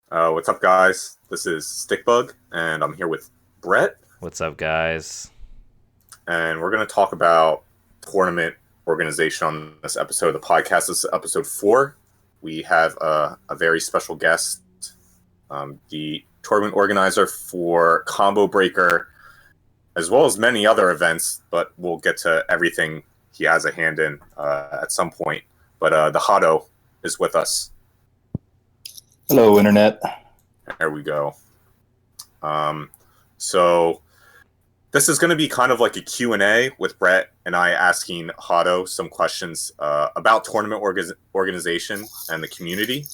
What's up, guys? This is Stickbug, and I'm here with Brett, What's up, guys? and we're going to talk about tournament organization on this episode of the podcast. This is episode 4. We have a very special guest, the tournament organizer for Combo Breaker, as well as many other events, but we'll get to everything he has a hand in at some point. But TheHadou is with us. Hello, Internet. There we go. So this is going to be kind of like a Q&A with Brett and I asking Hadou some questions about tournament organization and the community.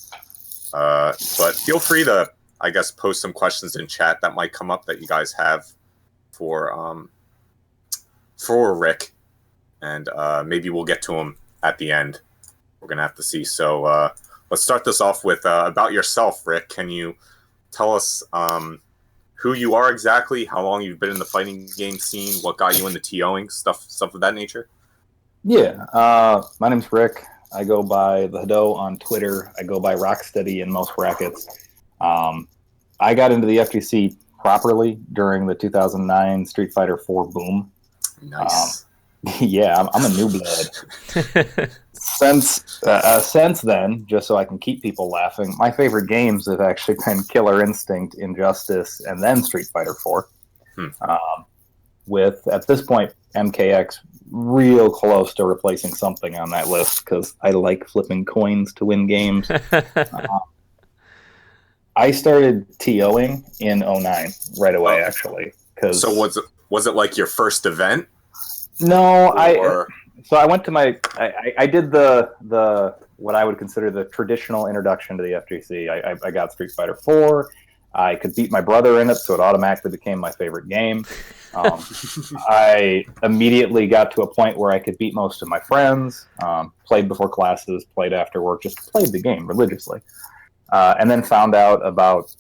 But feel free to, I guess, post some questions in chat that might come up that you guys have for Rick, and maybe we'll get to him at the end. We're going to have to see. So let's start this off with about yourself, Rick. Can you tell us who you are exactly, how long you've been in the fighting game scene, what got you into TOing, stuff of that nature? Yeah, my name's Rick. I go by TheHadou on Twitter. I go by Rocksteady in most brackets. I got into the FGC properly during the 2009 Street Fighter 4 boom. Nice. Yeah, I'm a new blood. Since then, just so I can keep people laughing, my favorite games have actually been Killer Instinct, Injustice, and then Street Fighter 4. With, at this point, MKX real close to replacing something on that list because I like flipping coins to win games. I started TOing in 09 right away, actually. So was it like your first event? No, So I went to I did the what I would consider the traditional introduction to the FGC. I got Street Fighter 4. I could beat my brother in it, so it automatically became my favorite game. I immediately got to a point where I could beat most of my friends, played before classes, played after work, just played the game religiously. And then found out about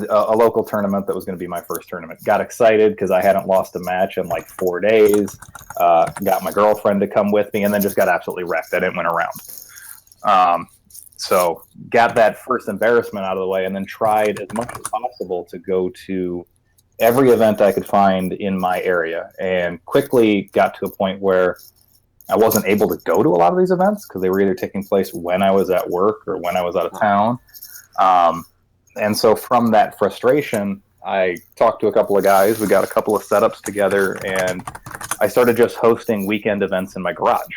a local tournament that was going to be my first tournament. Got excited because I hadn't lost a match in like 4 days. Got my girlfriend to come with me, and then just got absolutely wrecked. I didn't win a round. So got that first embarrassment out of the way, and then tried as much as possible to go to every event I could find in my area, and quickly got to a point where I wasn't able to go to a lot of these events because they were either taking place when I was at work or when I was out of town. And so from that frustration, I talked to a couple of guys. We got a couple of setups together, and I started just hosting weekend events in my garage.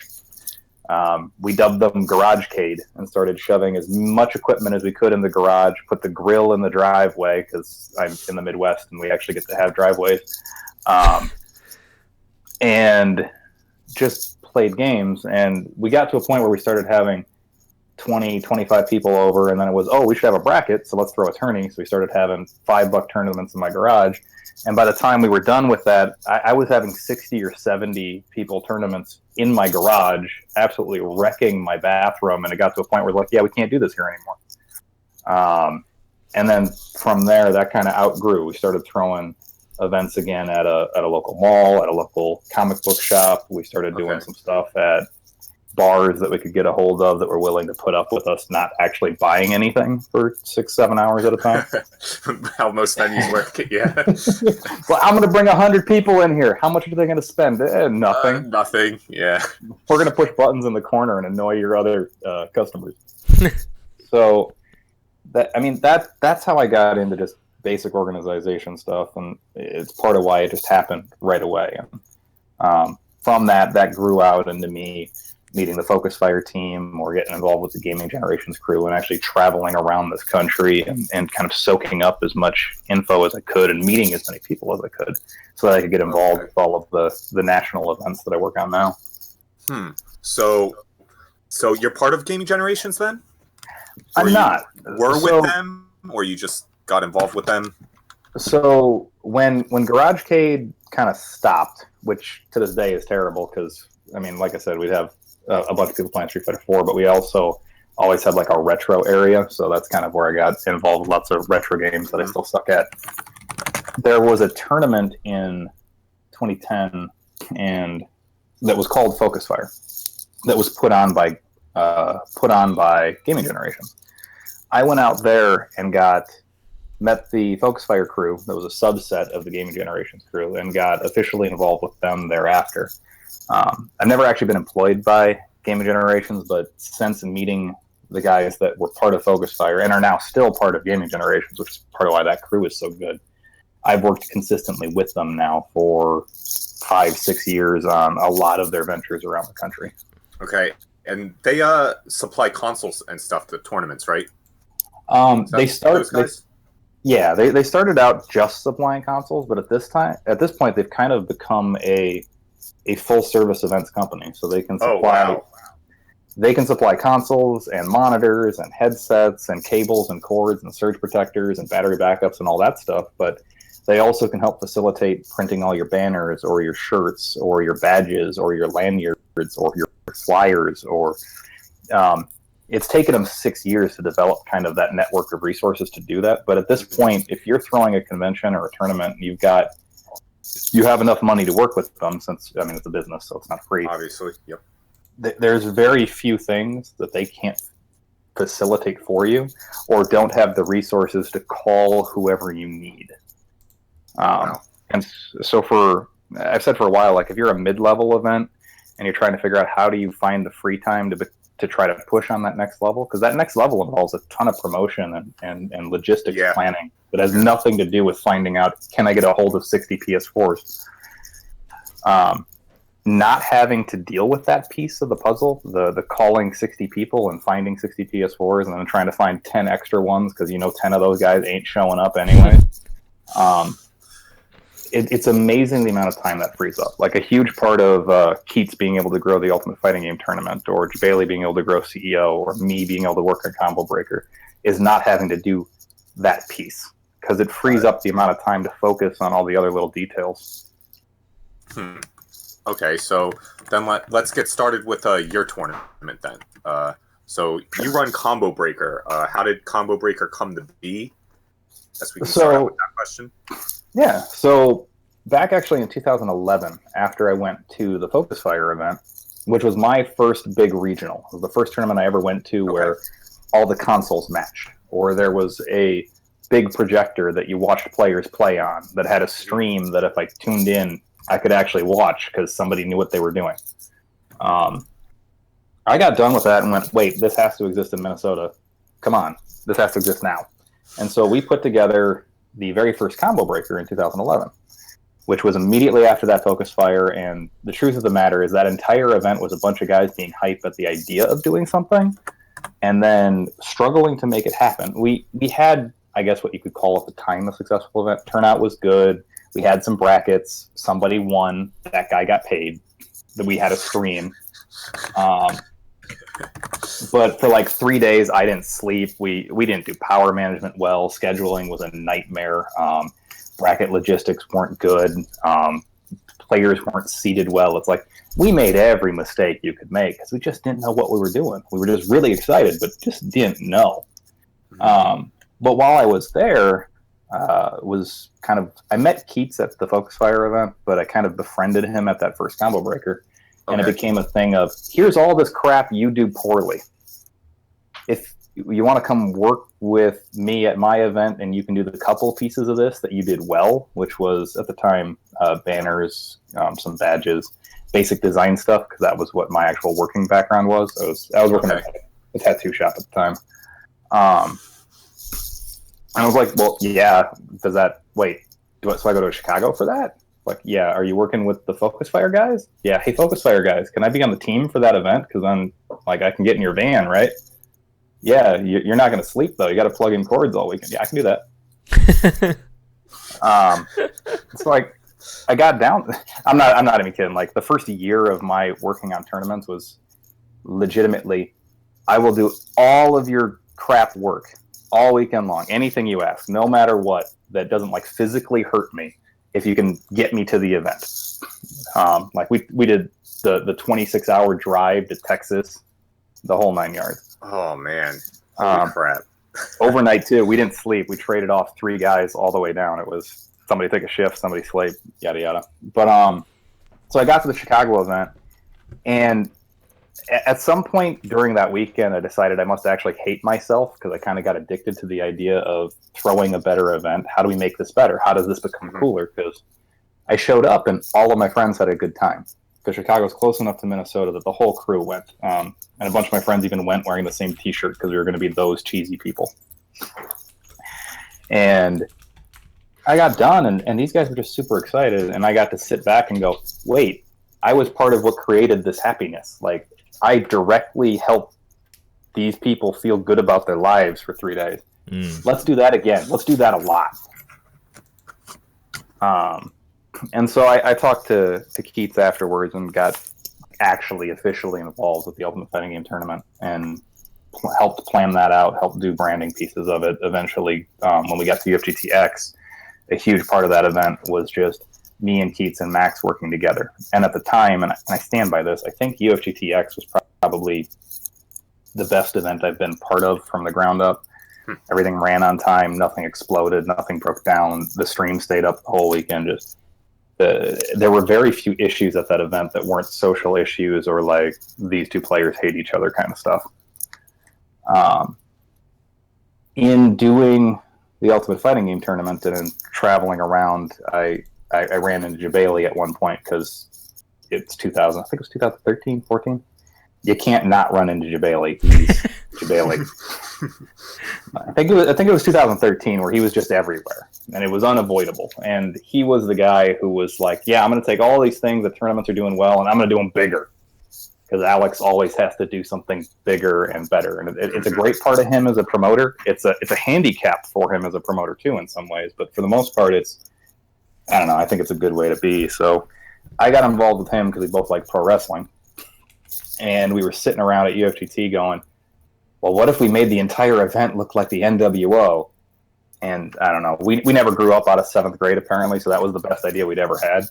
We dubbed them GarageCade and started shoving as much equipment as we could in the garage, put the grill in the driveway because I'm in the Midwest and we actually get to have driveways, and just played games. And we got to a point where we started having 20, 25 people over, and then it was, we should have a bracket, so let's throw a tourney. So we started having $5 tournaments in my garage. And by the time we were done with that, I was having 60 or 70 people tournaments in my garage, absolutely wrecking my bathroom. And it got to a point where like, yeah, we can't do this here anymore. And then from there, that kind of outgrew. We started throwing events again at a local mall, at a local comic book shop. We started doing some stuff at bars that we could get a hold of that were willing to put up with us not actually buying anything for 6-7 hours at a time. How most venues work, yeah. Well, I'm going to bring 100 people in here. How much are they going to spend? Nothing. Nothing, yeah. We're going to push buttons in the corner and annoy your other customers. So, that's how I got into just basic organization stuff, and it's part of why it just happened right away. From that grew out into me meeting the Focus Fire team or getting involved with the Gaming Generations crew and actually traveling around this country and kind of soaking up as much info as I could and meeting as many people as I could so that I could get involved with all of the national events that I work on now. So you're part of Gaming Generations then? I'm not. With them, or you just got involved with them? So when GarageCade kind of stopped, which to this day is terrible because, like I said, we'd have a bunch of people playing Street Fighter 4, but we also always had like a retro area, so that's kind of where I got involved with lots of retro games that I still suck at. There was a tournament in 2010 and that was called Focus Fire that was put on by Gaming Generation. I went out there and met the Focus Fire crew. That was a subset of the Gaming Generations crew, and got officially involved with them thereafter. I've never actually been employed by Gaming Generations, but since meeting the guys that were part of Focus Fire and are now still part of Gaming Generations, which is part of why that crew is so good, I've worked consistently with them now for 5-6 years on a lot of their ventures around the country. Okay, and they supply consoles and stuff to tournaments, right? They started out just supplying consoles, but at this point, they've kind of become a full service events company. So they can supply They can supply consoles and monitors and headsets and cables and cords and surge protectors and battery backups and all that stuff, but they also can help facilitate printing all your banners or your shirts or your badges or your lanyards or your flyers. Or it's taken them 6 years to develop kind of that network of resources to do that. But at this point, if you're throwing a convention or a tournament, you have enough money to work with them, since it's a business, so it's not free. Obviously, yep. There's very few things that they can't facilitate for you, or don't have the resources to call whoever you need. And so I've said for a while, like if you're a mid-level event and you're trying to figure out how do you find the free time to try to push on that next level, because that next level involves a ton of promotion and logistics planning that has nothing to do with finding out, can I get a hold of 60 PS4s? Not having to deal with that piece of the puzzle, the calling 60 people and finding 60 PS4s and then trying to find 10 extra ones because 10 of those guys ain't showing up anyway. It's amazing the amount of time that frees up. Like a huge part of Keats being able to grow the Ultimate Fighting Game tournament, or Bailey being able to grow CEO, or me being able to work on Combo Breaker, is not having to do that piece, because it frees up the amount of time to focus on all the other little details. Okay, so then let's get started with your tournament then. So you run Combo Breaker. How did Combo Breaker come to be? As we can start out with that question. Yeah, so back actually in 2011, after I went to the Focus Fire event, which was my first big regional. It was the first tournament I ever went to where all the consoles matched, or there was a big projector that you watched players play on that had a stream that if I tuned in, I could actually watch because somebody knew what they were doing. I got done with that and went, wait, this has to exist in Minnesota. Come on, this has to exist now. And so we put together the very first Combo Breaker in 2011, which was immediately after that Focus Fire. And the truth of the matter is that entire event was a bunch of guys being hyped at the idea of doing something and then struggling to make it happen. We had, I guess, what you could call at the time a successful event. Turnout was good. We had some brackets. Somebody won. That guy got paid. We had a stream. But for like 3 days, I didn't sleep. We didn't do power management well. Scheduling was a nightmare. Bracket logistics weren't good. Players weren't seated well. It's like we made every mistake you could make because we just didn't know what we were doing. We were just really excited, but just didn't know. But while I was there, I met Keats at the Focus Fire event, but I kind of befriended him at that first Combo Breaker. And it became a thing of, here's all this crap you do poorly. If you want to come work with me at my event and you can do the couple pieces of this that you did well, which was at the time banners, some badges, basic design stuff, because that was what my actual working background was. I was working at a tattoo shop at the time. And I was like, well, yeah, so I go to Chicago for that? Like, yeah, are you working with the Focus Fire guys? Yeah, hey, Focus Fire guys, can I be on the team for that event? Because then, like, I can get in your van, right? Yeah, you're not going to sleep, though. You got to plug in cords all weekend. Yeah, I can do that. It's like, I got down. I'm not even kidding. Like, the first year of my working on tournaments was legitimately, I will do all of your crap work all weekend long. Anything you ask, no matter what, that doesn't, like, physically hurt me. If you can get me to the event. Like we did the 26-hour drive to Texas, the whole 9 yards. Oh man, holy crap! Overnight too. We didn't sleep. We traded off 3 guys all the way down. It was somebody take a shift, somebody sleep, yada yada. But so I got to the Chicago event, and at some point during that weekend, I decided I must actually hate myself because I kind of got addicted to the idea of throwing a better event. How do we make this better? How does this become cooler? Because I showed up and all of my friends had a good time. Because Chicago's close enough to Minnesota that the whole crew went. And a bunch of my friends even went wearing the same T-shirt because we were going to be those cheesy people. And I got done, and these guys were just super excited. And I got to sit back and go, wait, I was part of what created this happiness. Like, I directly helped these people feel good about their lives for 3 days. Let's do that again. Let's do that a lot. And so I talked to Keith afterwards and got actually officially involved with the Ultimate Fighting Game tournament and helped plan that out, helped do branding pieces of it. Eventually, when we got to UFGTX, a huge part of that event was just me and Keats and Max working together. And at the time, and I stand by this, I think UFGTX was probably the best event I've been part of from the ground up. Everything ran on time, nothing exploded, nothing broke down. The stream stayed up the whole weekend. Just there were very few issues at that event that weren't social issues or like these two players hate each other kind of stuff. In doing the Ultimate Fighting Game tournament and in traveling around, I ran into Jabali at one point because it's 2000. I think it was 2013, 14. You can't not run into Jabali. He's Jabali. I think it was 2013 where he was just everywhere, and it was unavoidable. And he was the guy who was like, "Yeah, I'm going to take all these things that tournaments are doing well, and I'm going to do them bigger." Because Alex always has to do something bigger and better, and it's a great part of him as a promoter. It's a handicap for him as a promoter too, in some ways. But for the most part, I don't know. I think it's a good way to be. So I got involved with him because we both like pro wrestling. And we were sitting around at UFGT going, well, what if we made the entire event look like the NWO? And I don't know. We never grew up out of 7th grade, apparently, so that was the best idea we'd ever had.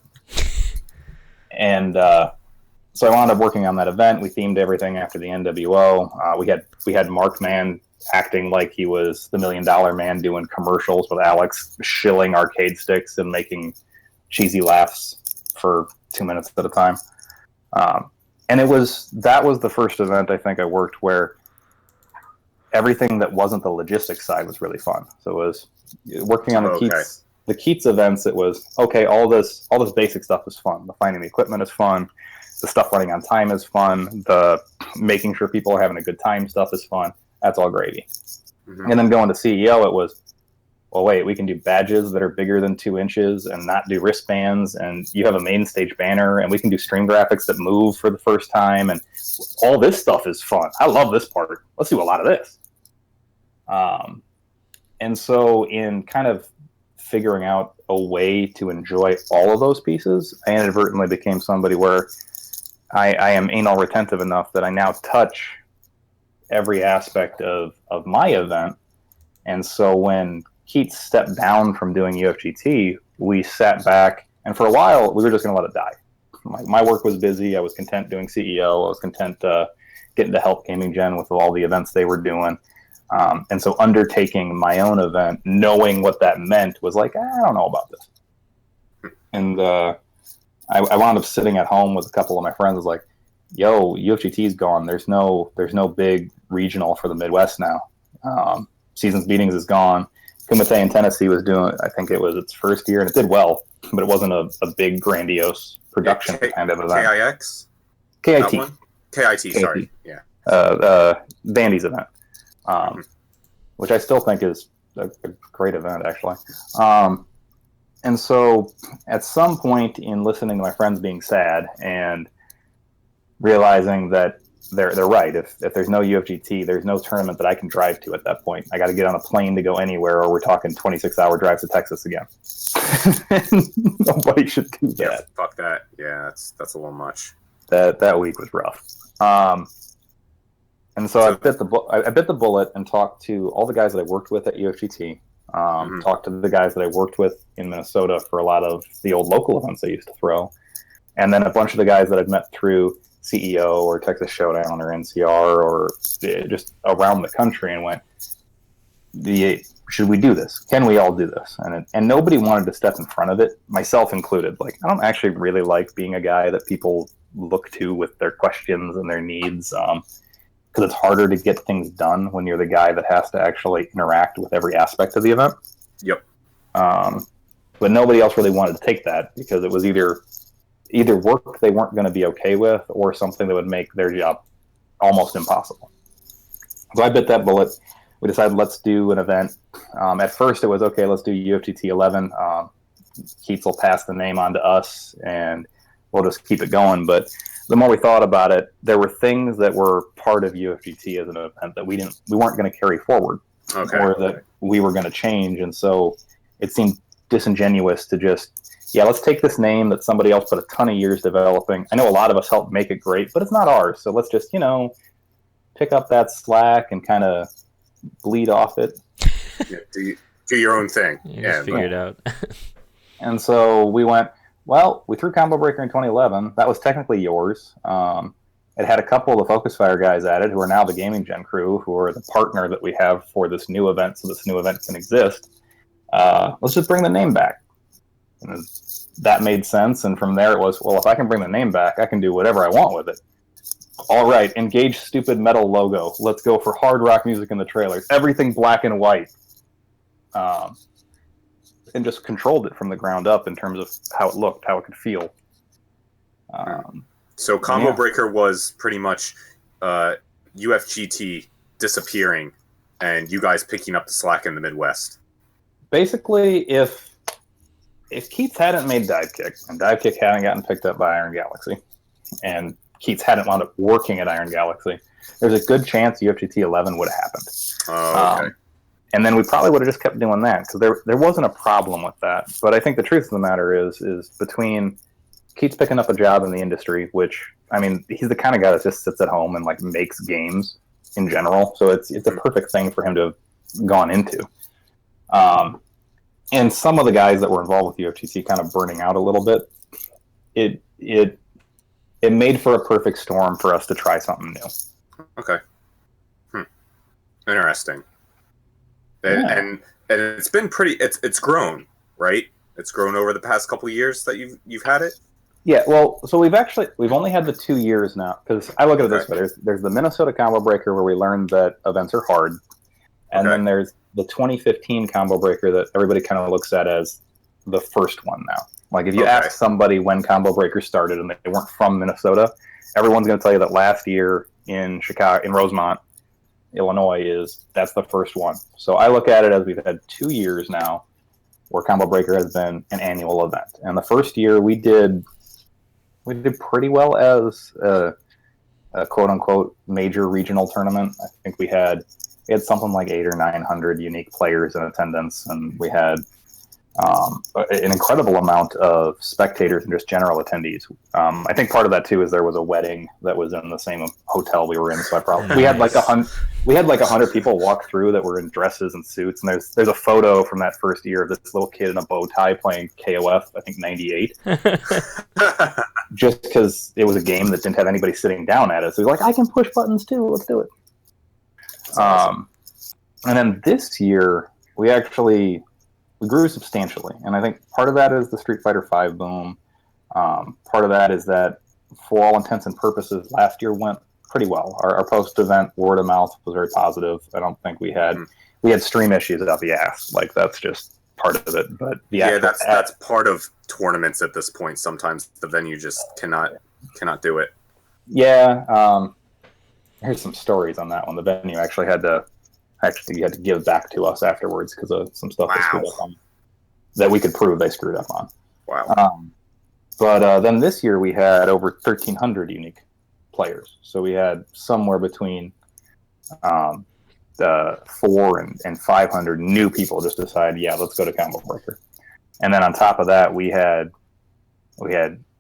And so I wound up working on that event. We themed everything after the NWO. We had Mark Mann acting like he was the $1 Million Man doing commercials with Alex, shilling arcade sticks and making cheesy laughs for 2 minutes at a time. And that was the first event I think I worked where everything that wasn't the logistics side was really fun. So it was working on the Keats events. It was okay. All this basic stuff is fun. The finding the equipment is fun. The stuff running on time is fun. The making sure people are having a good time stuff is fun. That's all gravy. And then going to CEO, it was, well, wait, we can do badges that are bigger than 2 inches and not do wristbands, and you have a main stage banner, and we can do stream graphics that move for the first time, and all this stuff is fun. I love this part. Let's do a lot of this. And so in kind of figuring out a way to enjoy all of those pieces, I inadvertently became somebody where I am anal retentive enough that I now touch every aspect of my event. And so when Keats stepped down from doing UFGT, we sat back, and for a while, we were just going to let it die. My work was busy. I was content doing CEO. I was content getting to help Gaming Gen with all the events they were doing. And so undertaking my own event, knowing what that meant, was like, I don't know about this. And I wound up sitting at home with a couple of my friends. I was like, yo, UFGT's gone. There's no big regional for the Midwest now. Seasons Meetings is gone. Kumite in Tennessee was doing, I think it was its first year, and it did well, but it wasn't a big, grandiose production kind of event. KIX? KIT. KIT, sorry. Yeah. Bandy's event, which I still think is a great event, actually. And so at some point in listening to my friends being sad and realizing that they're right. If there's no UFGT, there's no tournament that I can drive to at that point. I got to get on a plane to go anywhere, or we're talking 26-hour drives to Texas again. Nobody should do that. Yeah, fuck that. Yeah, that's a little much. That week was rough. And so I bit the bullet and talked to all the guys that I worked with at UFGT. Talked to the guys that I worked with in Minnesota for a lot of the old local events I used to throw, and then a bunch of the guys that I'd met through CEO or Texas Showdown or NCR or just around the country, and went, should we do this? Can we all do this? And nobody wanted to step in front of it, myself included. Like, I don't actually really like being a guy that people look to with their questions and their needs. Because it's harder to get things done when you're the guy that has to actually interact with every aspect of the event. Yep. But nobody else really wanted to take that because it was either work they weren't going to be okay with or something that would make their job almost impossible. So I bit that bullet. We decided let's do an event. At first it was, okay, let's do UFGT 11. Keats will pass the name on to us and we'll just keep it going. But the more we thought about it, there were things that were part of UFGT as an event that we weren't going to carry forward, or that we were going to change. And so it seemed disingenuous to just, let's take this name that somebody else put a ton of years developing. I know a lot of us helped make it great, but it's not ours. So let's just, pick up that slack and kind of bleed off it. Do your own thing. Just figure it out. And so we went, we threw Combo Breaker in 2011. That was technically yours. It had a couple of the Focus Fire guys at it who are now the Gaming Gen crew, who are the partner that we have for this new event, so this new event can exist. Let's just bring the name back. And that made sense. And from there it was, if I can bring the name back, I can do whatever I want with it. All right, engage stupid metal logo. Let's go for hard rock music in the trailers. Everything black and white. And just controlled it from the ground up in terms of how it looked, how it could feel. So Combo Breaker was pretty much UFGT disappearing and you guys picking up the slack in the Midwest. Basically, if Keats hadn't made Dive Kick, and Dive Kick hadn't gotten picked up by Iron Galaxy, and Keats hadn't wound up working at Iron Galaxy, there's a good chance UFGT 11 would have happened. Oh, okay. And then we probably would have just kept doing that, because there wasn't a problem with that. But I think the truth of the matter is between Keats picking up a job in the industry, which, I mean, he's the kind of guy that just sits at home and like makes games in general. So it's a perfect thing for him to have gone into. And some of the guys that were involved with UFGC kind of burning out a little bit. It made for a perfect storm for us to try something new. Okay. Interesting. And it's been it's grown, right? It's grown over the past couple of years that you've had it. Yeah, well, so we've only had the 2 years now, because I look at it this way. There's the Minnesota Combo Breaker where we learned that events are hard, and then there's the 2015 Combo Breaker that everybody kind of looks at as the first one now. Like if you ask somebody when Combo Breaker started and they weren't from Minnesota, everyone's going to tell you that last year in Rosemont, Illinois, that's the first one. So I look at it as we've had 2 years now where Combo Breaker has been an annual event. And the first year we did pretty well as a quote unquote major regional tournament. I think we had something like 800 or 900 unique players in attendance, and we had an incredible amount of spectators and just general attendees. I think part of that too is there was a wedding that was in the same hotel we were in, so we had like 100 people walk through that were in dresses and suits, and there's a photo from that first year of this little kid in a bow tie playing KOF, I think 98, just because it was a game that didn't have anybody sitting down at it. So he's like, I can push buttons too, let's do it. Awesome. And then this year we grew substantially, and I think part of that is the Street Fighter V boom. Part of that is that, for all intents and purposes, last year went pretty well. Our post-event word of mouth was very positive. I don't think we had stream issues out the ass. Like, that's just part of it. But that's part of tournaments at this point. Sometimes the venue just cannot do it. Yeah. Here's some stories on that one. The venue actually had to give back to us afterwards because of some stuff they screwed up on, that we could prove they screwed up on. Wow. But then this year we had over 1,300 unique players. So we had somewhere between 400 and 500 new people just decide, let's go to Combo Breaker. And then on top of that, we had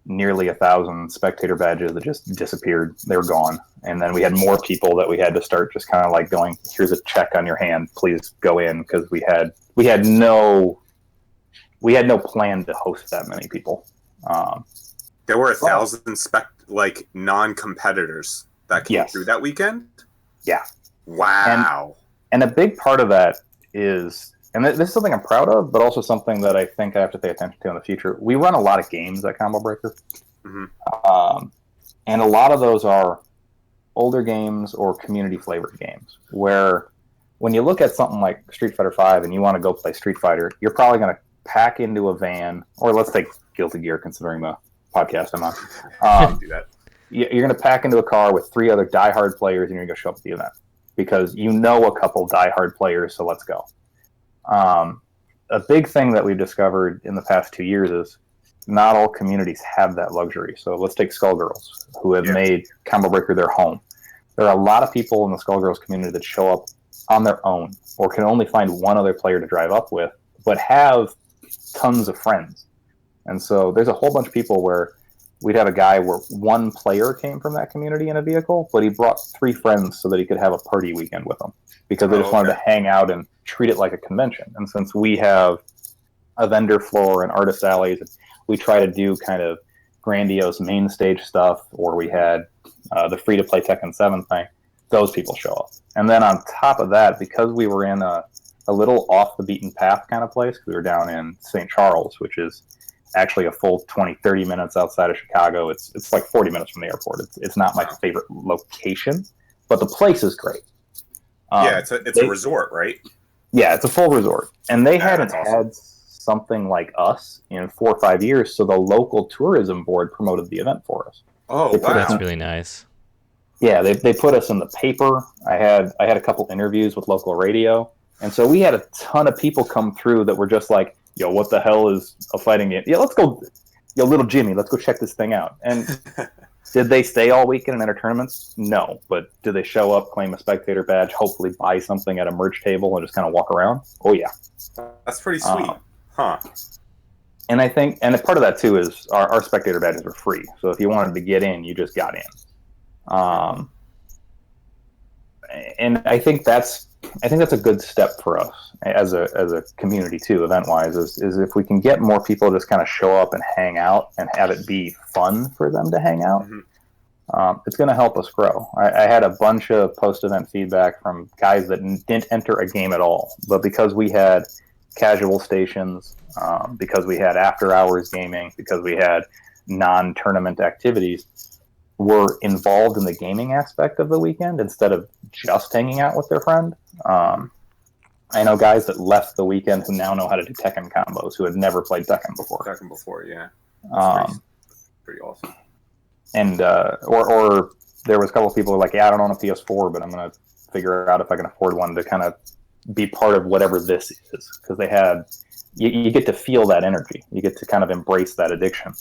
nearly 1,000 spectator badges that just disappeared. They were gone. And then we had more people that we had to start just kind of like going, here's a check on your hand, please go in, because we had no plan to host that many people. There were 1,000 non-competitors that came through that weekend? Yeah. Wow. And a big part of that is, and this is something I'm proud of, but also something that I think I have to pay attention to in the future. We run a lot of games at Combo Breaker. Mm-hmm. And a lot of those are older games or community-flavored games, where when you look at something like Street Fighter V and you want to go play Street Fighter, you're probably going to pack into a van, or let's take Guilty Gear, considering the podcast I'm on. Do that. You're going to pack into a car with 3 other diehard players, and you're going to go show up at the event because you know a couple diehard players, so let's go. A big thing that we've discovered in the past 2 years is not all communities have that luxury. So let's take Skullgirls, who have made Combo Breaker their home. There are a lot of people in the Skullgirls community that show up on their own or can only find one other player to drive up with, but have tons of friends. And so there's a whole bunch of people where we'd have a guy where one player came from that community in a vehicle, but he brought 3 friends so that he could have a party weekend with them because they just wanted to hang out and treat it like a convention. And since we have a vendor floor and artist alleys, we try to do kind of grandiose main stage stuff, or we had the free-to-play Tekken 7 thing. Those people show up. And then on top of that, because we were in a little off-the-beaten-path kind of place, because we were down in St. Charles, which is actually a full 20, 30 minutes outside of Chicago. It's like 40 minutes from the airport. It's not my favorite location, but the place is great. It's a resort, right? Yeah, it's a full resort. And they hadn't had something like us in 4 or 5 years, so the local tourism board promoted the event for us. Oh, wow. That's really nice. Yeah, they put us in the paper. I had a couple interviews with local radio, and so we had a ton of people come through that were just like, yo, what the hell is a fighting game? Yeah, let's go. Yo, little Jimmy, let's go check this thing out. And did they stay all weekend and enter tournaments? No. But did they show up, claim a spectator badge, hopefully buy something at a merch table and just kind of walk around? Oh, yeah. That's pretty sweet. Huh. And I think, and a part of that too is our spectator badges are free. So if you wanted to get in, you just got in. And I think that's a good step for us as a community too, event wise, is if we can get more people to just kind of show up and hang out and have it be fun for them to hang out. Mm-hmm. It's going to help us grow. I had a bunch of post-event feedback from guys that didn't enter a game at all, but because we had casual stations, because we had after-hours gaming, because we had non-tournament activities, were involved in the gaming aspect of the weekend instead of just hanging out with their friend. I know guys that left the weekend who now know how to do Tekken combos, who had never played Tekken before. Yeah. Pretty awesome. And or there was a couple of people who were like, yeah, I don't own a PS4, but I'm going to figure out if I can afford one to kind of be part of whatever this is. Because they had, you get to feel that energy. You get to kind of embrace that addiction.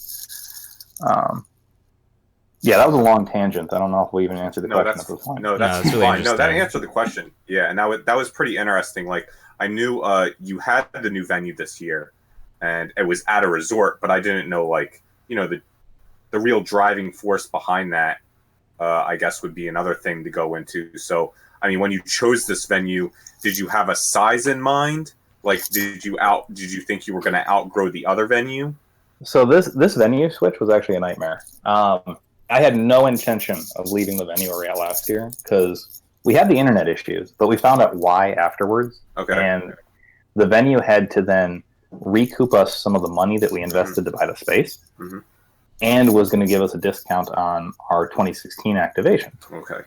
Yeah, that was a long tangent. I don't know if we even answered the question at this point. No, that's really fine. No, that answered the question. Yeah, and that was pretty interesting. Like, I knew you had the new venue this year, and it was at a resort, but I didn't know, like, you know, the real driving force behind that, I guess, would be another thing to go into. So, I mean, when you chose this venue, did you have a size in mind? Like, did you think you were going to outgrow the other venue? So this venue switch was actually a nightmare. I had no intention of leaving the venue we were at last year because we had the internet issues, but we found out why afterwards. Okay. And the venue had to then recoup us some of the money that we invested to buy the space, and was going to give us a discount on our 2016 activation. Okay.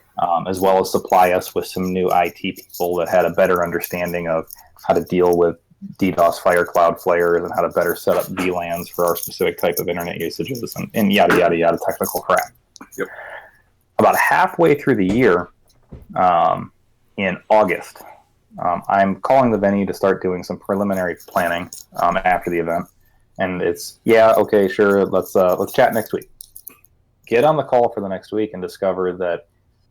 As well as supply us with some new IT people that had a better understanding of how to deal with DDoS Firecloud flares and how to better set up VLANs for our specific type of internet usages and yada, yada, yada technical crap. Yep. About halfway through the year, in August, I'm calling the venue to start doing some preliminary planning after the event. And it's, yeah, okay, sure, let's chat next week. Get on the call for the next week and discover that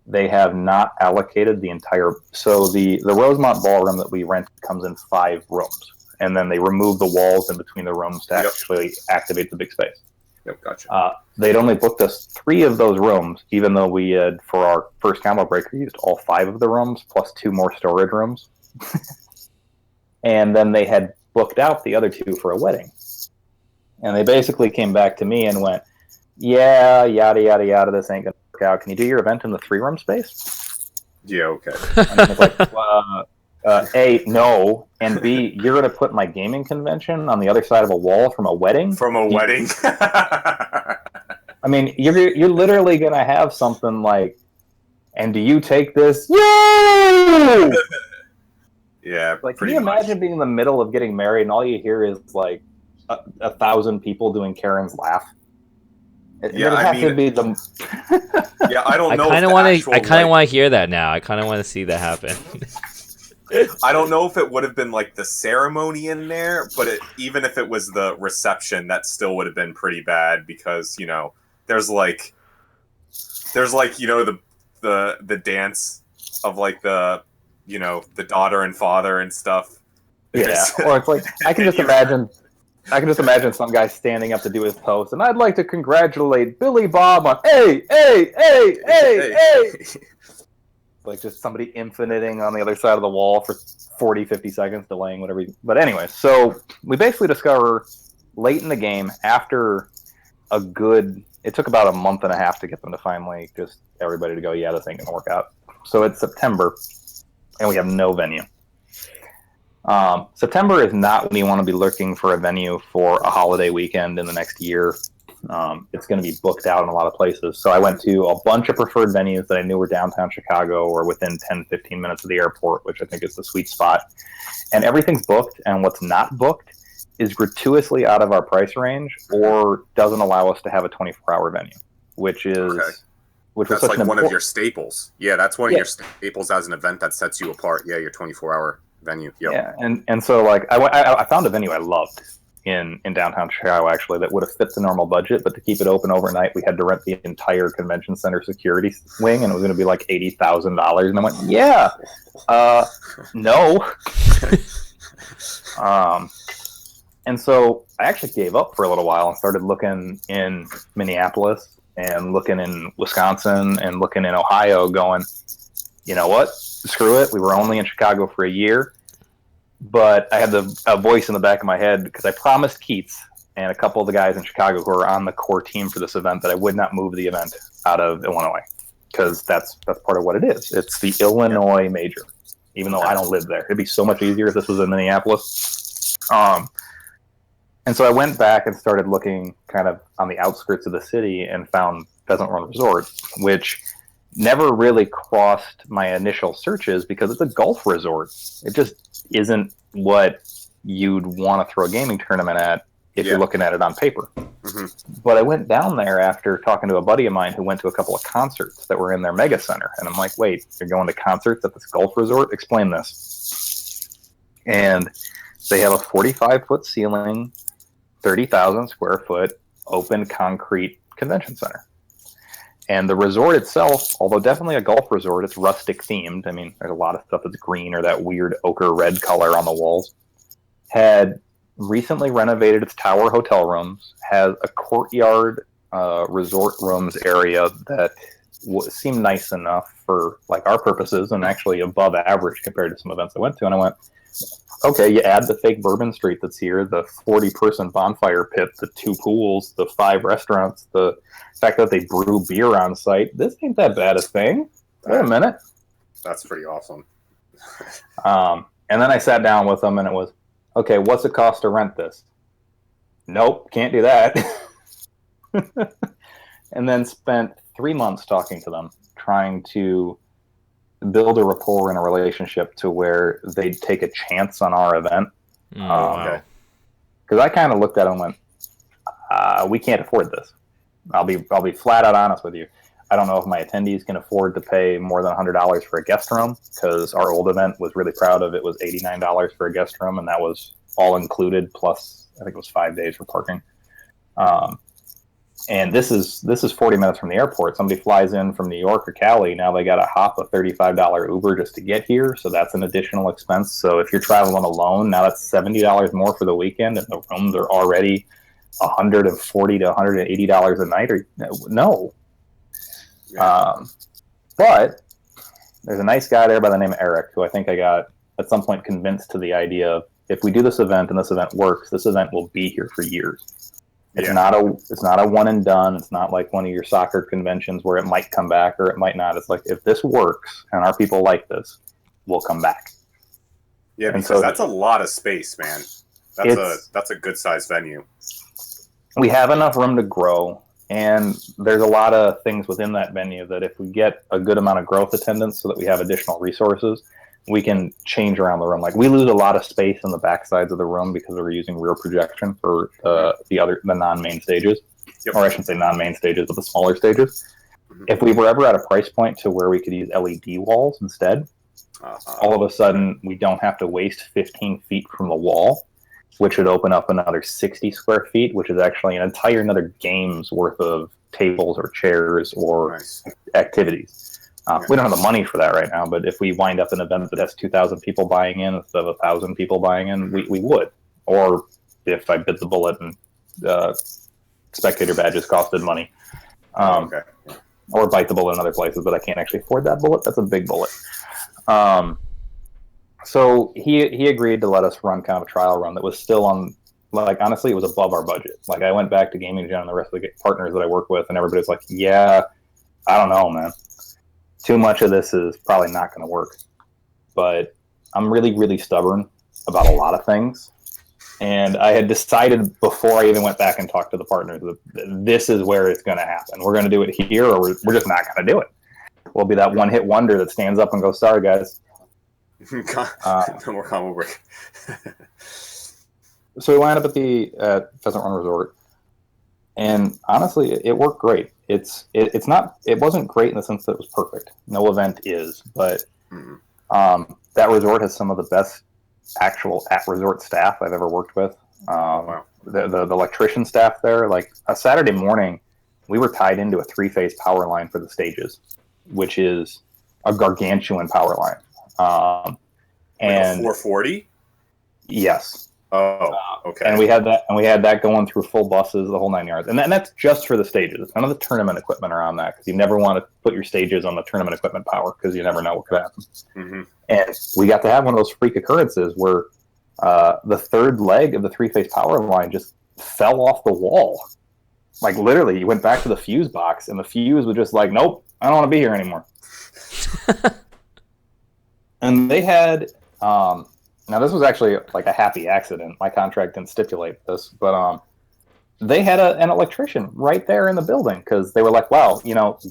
they have not allocated the entire... So the Rosemont Ballroom that we rent comes in 5 rooms, and then they remove the walls in between the rooms to actually activate the big space. Yep, gotcha. They'd only booked us 3 of those rooms, even though we had, for our first combo breaker, used all 5 of the rooms, plus 2 more storage rooms. And then they had booked out the other 2 for a wedding. And they basically came back to me and went, yeah, yada, yada, yada, this ain't going to work out. Can you do your event in the 3-room space? Yeah, okay. And I was like, A, no, and B, you're going to put my gaming convention on the other side of a wall from a wedding? From a wedding? I I mean, you're literally gonna have something like, and do you take this? Yay! Yeah, Like, can you imagine being in the middle of getting married and all you hear is like 1,000 people doing Karen's laugh? Yeah, I mean, yeah, I don't know. I kind of want to hear that now. I kind of want to see that happen. I don't know if it would have been like the ceremony in there, but even if it was the reception, that still would have been pretty bad because, you know, there's like, you know, the dance of like the, you know, the daughter and father and stuff. Yeah, or it's like I can just imagine some guy standing up to do his toast, and I'd like to congratulate Billy Bob on hey. Like just somebody infiniting on the other side of the wall for 40, 50 seconds, delaying whatever. But anyway, so we basically discover late in the game after it took about a month and a half to get them to finally just everybody to go, yeah, this ain't gonna work out. So it's September, and we have no venue. September is not when you want to be looking for a venue for a holiday weekend in the next year. It's going to be booked out in a lot of places. So I went to a bunch of preferred venues that I knew were downtown Chicago or within 10, 15 minutes of the airport, which I think is the sweet spot. And everything's booked, and what's not booked is gratuitously out of our price range or doesn't allow us to have a 24-hour venue, which is... Okay. That's like one of your staples. Yeah, that's one of your staples as an event that sets you apart. Yeah, your 24-hour venue. Yep. Yeah, and so like I found a venue I loved in downtown Chicago actually that would have fit the normal budget, but to keep it open overnight, we had to rent the entire convention center security wing, and it was going to be like $80,000. And I went, yeah, no. And so I actually gave up for a little while and started looking in Minneapolis and looking in Wisconsin and looking in Ohio going, you know what? Screw it. We were only in Chicago for a year. But I had a voice in the back of my head because I promised Keats and a couple of the guys in Chicago who are on the core team for this event that I would not move the event out of Illinois because that's part of what it is. It's the Illinois Major, even though I don't live there. It'd be so much easier if this was in Minneapolis. And so I went back and started looking kind of on the outskirts of the city and found Pheasant Run Resort, which never really crossed my initial searches because it's a golf resort. It just isn't what you'd want to throw a gaming tournament at if you're looking at it on paper. Mm-hmm. But I went down there after talking to a buddy of mine who went to a couple of concerts that were in their mega center. And I'm like, wait, you're going to concerts at this golf resort? Explain this. And they have a 45-foot ceiling, 30,000 square foot open concrete convention center. And the resort itself, although definitely a golf resort, it's rustic themed. I mean, there's a lot of stuff that's green or that weird ochre red color on the walls. Had recently renovated its tower hotel rooms, has a courtyard resort rooms area that seemed nice enough for like our purposes and actually above average compared to some events I went to. And I went, okay, you add the fake Bourbon Street that's here, the 40-person bonfire pit, the 2 pools, the 5 restaurants, the fact that they brew beer on site. This ain't that bad a thing. Wait a minute. That's pretty awesome. And then I sat down with them and it was, okay, what's it cost to rent this? Nope, can't do that. And then spent 3 months talking to them, trying to build a rapport and a relationship to where they'd take a chance on our event. Because I kind of looked at them and went, we can't afford this. I'll be flat out honest with you. I don't know if my attendees can afford to pay more than $100 for a guest room, because our old event was really proud of it was $89 for a guest room, and that was all included plus I think it was 5 days for parking. And this is 40 minutes from the airport. Somebody flies in from New York or Cali. Now they got to hop a $35 Uber just to get here. So that's an additional expense. So if you're traveling alone, now that's $70 more for the weekend, and the rooms are already $140 to $180 a night. Or no. Yeah. But there's a nice guy there by the name of Eric, who I think I got at some point convinced to the idea of, if we do this event and this event works, this event will be here for years. It's not a one and done. It's not like one of your soccer conventions where it might come back or it might not. It's like, if this works and our people like this, we'll come back. Yeah, because so that's a lot of space, man. That's a good sized venue. We have enough room to grow. And there's a lot of things within that venue that if we get a good amount of growth attendance so that we have additional resources, we can change around the room. Like we lose a lot of space in the back sides of the room because we're using rear projection for the non-main stages. Yep. Or I shouldn't say non-main stages, but the smaller stages. Mm-hmm. If we were ever at a price point to where we could use LED walls instead, all of a sudden we don't have to waste 15 feet from the wall, which would open up another 60 square feet, which is actually an entire another game's worth of tables or chairs or activities. We don't have the money for that right now, but if we wind up an event that has 2,000 people buying in instead of 1,000 people buying in, we would. Or if I bit the bullet and spectator badges costed money. Or bite the bullet in other places, but I can't actually afford that bullet. That's a big bullet. So he agreed to let us run kind of a trial run that was still on, like, honestly, it was above our budget. Like, I went back to Gaming Gen and the rest of the partners that I work with, and everybody's like, yeah, I don't know, man. Too much of this is probably not going to work. But I'm really, really stubborn about a lot of things. And I had decided before I even went back and talked to the partners that this is where it's going to happen. We're going to do it here, or we're just not going to do it. We'll be that one-hit wonder that stands up and goes, sorry, guys. No more combo break. So we wound up at the Pheasant Run Resort. And honestly, it worked great. It wasn't great in the sense that it was perfect. No event is, but that resort has some of the best actual at-resort staff I've ever worked with. Wow. The electrician staff there, like a Saturday morning, we were tied into a 3-phase power line for the stages, which is a gargantuan power line. And 440? Yes. Oh, okay. And we had that going through full buses, the whole 9 yards. And that's just for the stages. None of the tournament equipment are on that because you never want to put your stages on the tournament equipment power because you never know what could happen. Mm-hmm. And we got to have one of those freak occurrences where the third leg of the 3-phase power line just fell off the wall. Like literally, you went back to the fuse box and the fuse was just like, nope, I don't want to be here anymore. And they had... now, this was actually like a happy accident. My contract didn't stipulate this, but they had an electrician right there in the building because they were like, wow,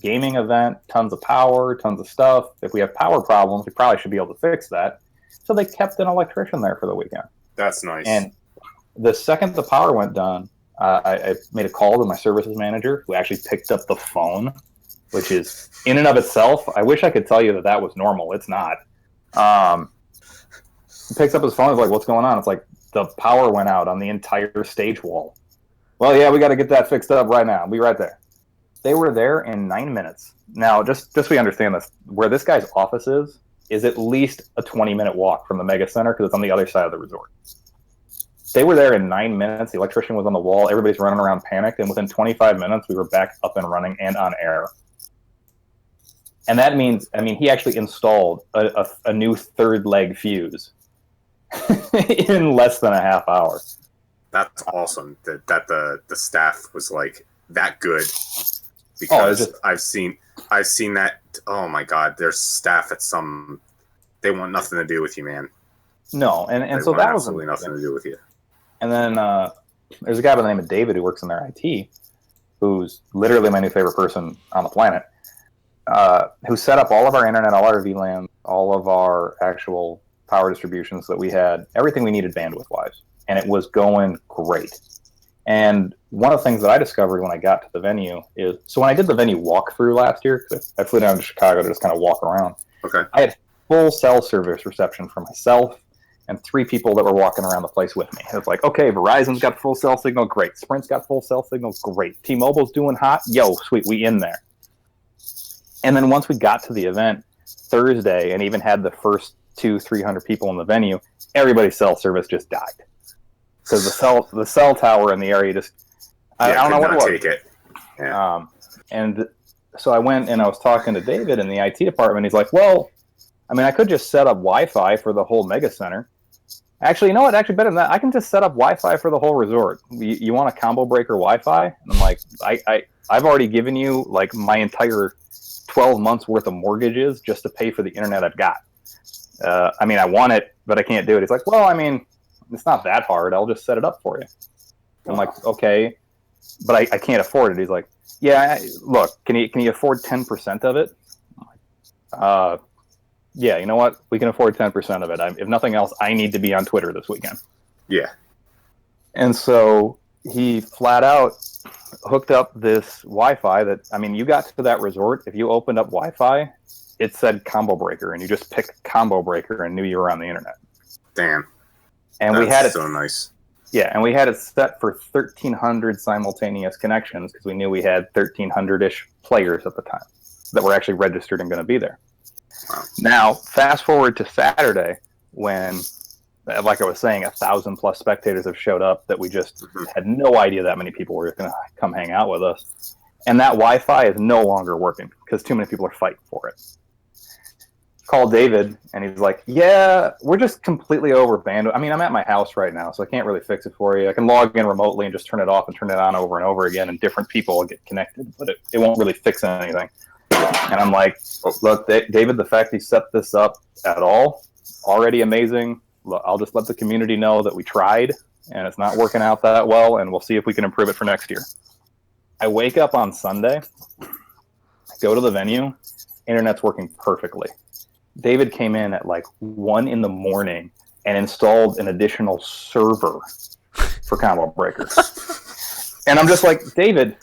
gaming event, tons of power, tons of stuff. If we have power problems, we probably should be able to fix that. So they kept an electrician there for the weekend. That's nice. And the second the power went down, I made a call to my services manager who actually picked up the phone, which is in and of itself. I wish I could tell you that was normal. It's not. He picks up his phone. He's like, what's going on? It's like, the power went out on the entire stage wall. Well, yeah, we got to get that fixed up right now. I'll be right there. They were there in 9 minutes. Now, just so we understand this, where this guy's office is at least a 20-minute walk from the Mega Center because it's on the other side of the resort. They were there in 9 minutes. The electrician was on the wall. Everybody's running around panicked. And within 25 minutes, we were back up and running and on air. And that means, he actually installed a new third leg fuse in less than a half hour. That's awesome that the staff was like that good because I've seen that. Oh my God, there's staff at they want nothing to do with you, man. No, and so that was absolutely nothing to do with you. And then there's a guy by the name of David who works in their IT, who's literally my new favorite person on the planet, who set up all of our internet, all our VLAN, all of our actual power distributions that we had, everything we needed bandwidth-wise. And it was going great. And one of the things that I discovered when I got to the venue is, so when I did the venue walkthrough last year, because I flew down to Chicago to just kind of walk around, I had full cell service reception for myself and 3 people that were walking around the place with me. It was like, okay, Verizon's got full cell signal, great. Sprint's got full cell signal, great. T-Mobile's doing hot, yo, sweet, we in there. And then once we got to the event Thursday and even had the first 200-300 people in the venue, everybody's cell service just died because the cell tower in the area just I don't know what it was. Take it. Yeah. And so I went and I was talking to David in the IT department. He's like, well, I could just set up Wi-Fi for the whole mega center. Actually, you know what? Actually, better than that, I can just set up Wi-Fi for the whole resort. You want a combo breaker Wi-Fi? And I'm like, I've already given you like my entire 12 months worth of mortgages just to pay for the internet I've got. I want it, but I can't do it. It's like, well, it's not that hard. I'll just set it up for you. I'm like, okay. but I can't afford it. He's like, yeah, look, can you afford 10% of it? Yeah, you know what? We can afford 10% of it. If nothing else, I need to be on Twitter this weekend. Yeah. And so he flat out hooked up this Wi-Fi that, I mean, you got to that resort, if you opened up Wi-Fi, it said Combo Breaker, and you just picked Combo Breaker and knew you were on the internet. Damn. And That's we had it so nice. Yeah, and we had it set for 1,300 simultaneous connections because we knew we had 1,300-ish players at the time that were actually registered and going to be there. Wow. Now, fast forward to Saturday when, like I was saying, 1,000+ spectators have showed up that we just had no idea that many people were going to come hang out with us. And that Wi-Fi is no longer working because too many people are fighting for it. Call David, and he's like, yeah, we're just completely over bandwidth. I mean, I'm at my house right now, so I can't really fix it for you. I can log in remotely and just turn it off and turn it on over and over again, and different people will get connected, but it won't really fix anything. And I'm like, look, David, the fact he set this up at all, already amazing. Look, I'll just let the community know that we tried, and it's not working out that well, and we'll see if we can improve it for next year. I wake up on Sunday, go to the venue, internet's working perfectly. David came in at like 1 a.m. and installed an additional server for Combo Breaker. And I'm just like, David,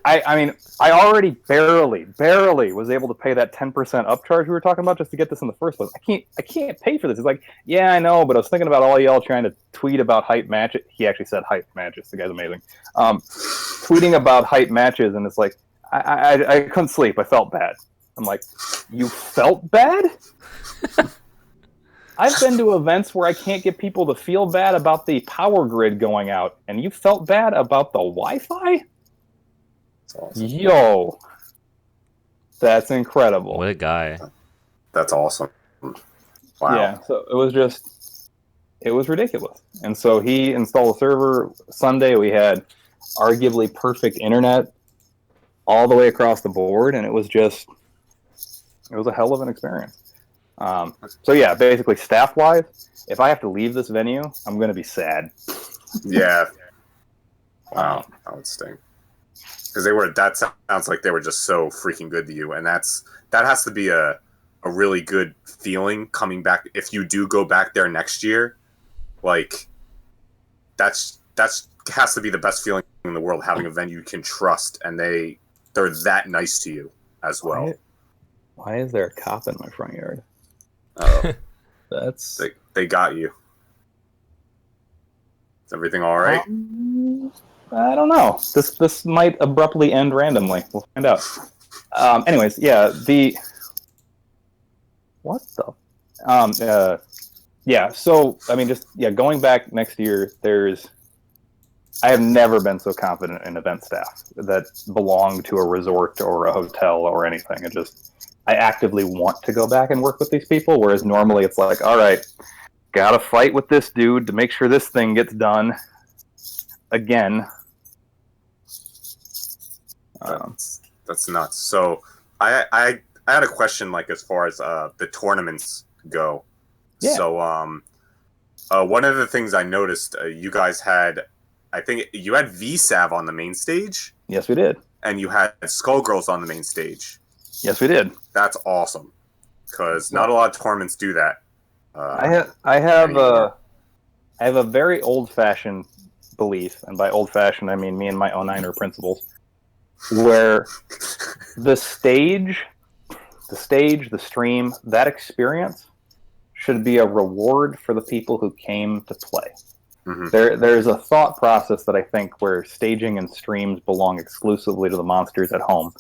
I mean, I already barely was able to pay that 10% upcharge we were talking about just to get this in the first place. I can't pay for this. He's like, yeah, I know, but I was thinking about all y'all trying to tweet about hype matches. He actually said hype matches. The guy's amazing. Tweeting about hype matches, and it's like, I couldn't sleep. I felt bad. I'm like, you felt bad? I've been to events where I can't get people to feel bad about the power grid going out, and you felt bad about the Wi-Fi? That's awesome. Yo, that's incredible. What a guy. That's awesome. Wow. Yeah, so it was ridiculous. And so he installed a server. Sunday we had arguably perfect internet all the way across the board, and it was a hell of an experience. So yeah, basically staff-wise, if I have to leave this venue, I'm going to be sad. Yeah. Wow. That would stink. Because that sounds like they were just so freaking good to you. And that has to be a really good feeling coming back. If you do go back there next year, like that's has to be the best feeling in the world, having a venue you can trust and they're that nice to you as well. Why is there a cop in my front yard? That's they got you. Is everything all right? I don't know. This might abruptly end randomly. We'll find out. Anyways, yeah. Yeah. So I mean, going back next year. I have never been so confident in event staff that belong to a resort or a hotel or anything. I actively want to go back and work with these people, whereas normally it's like, all right, gotta fight with this dude to make sure this thing gets done again. That's nuts. So I had a question, like, as far as the tournaments go. Yeah. So one of the things I noticed, you guys had, I think you had VSAV on the main stage. Yes, we did. And you had Skullgirls on the main stage. Yes, we did. That's awesome, because not a lot of tournaments do that. I have a very old-fashioned belief, and by old-fashioned I mean me and my 09er principles, where the stage, the stream, that experience should be a reward for the people who came to play. Mm-hmm. There's a thought process that I think where staging and streams belong exclusively to the monsters at home.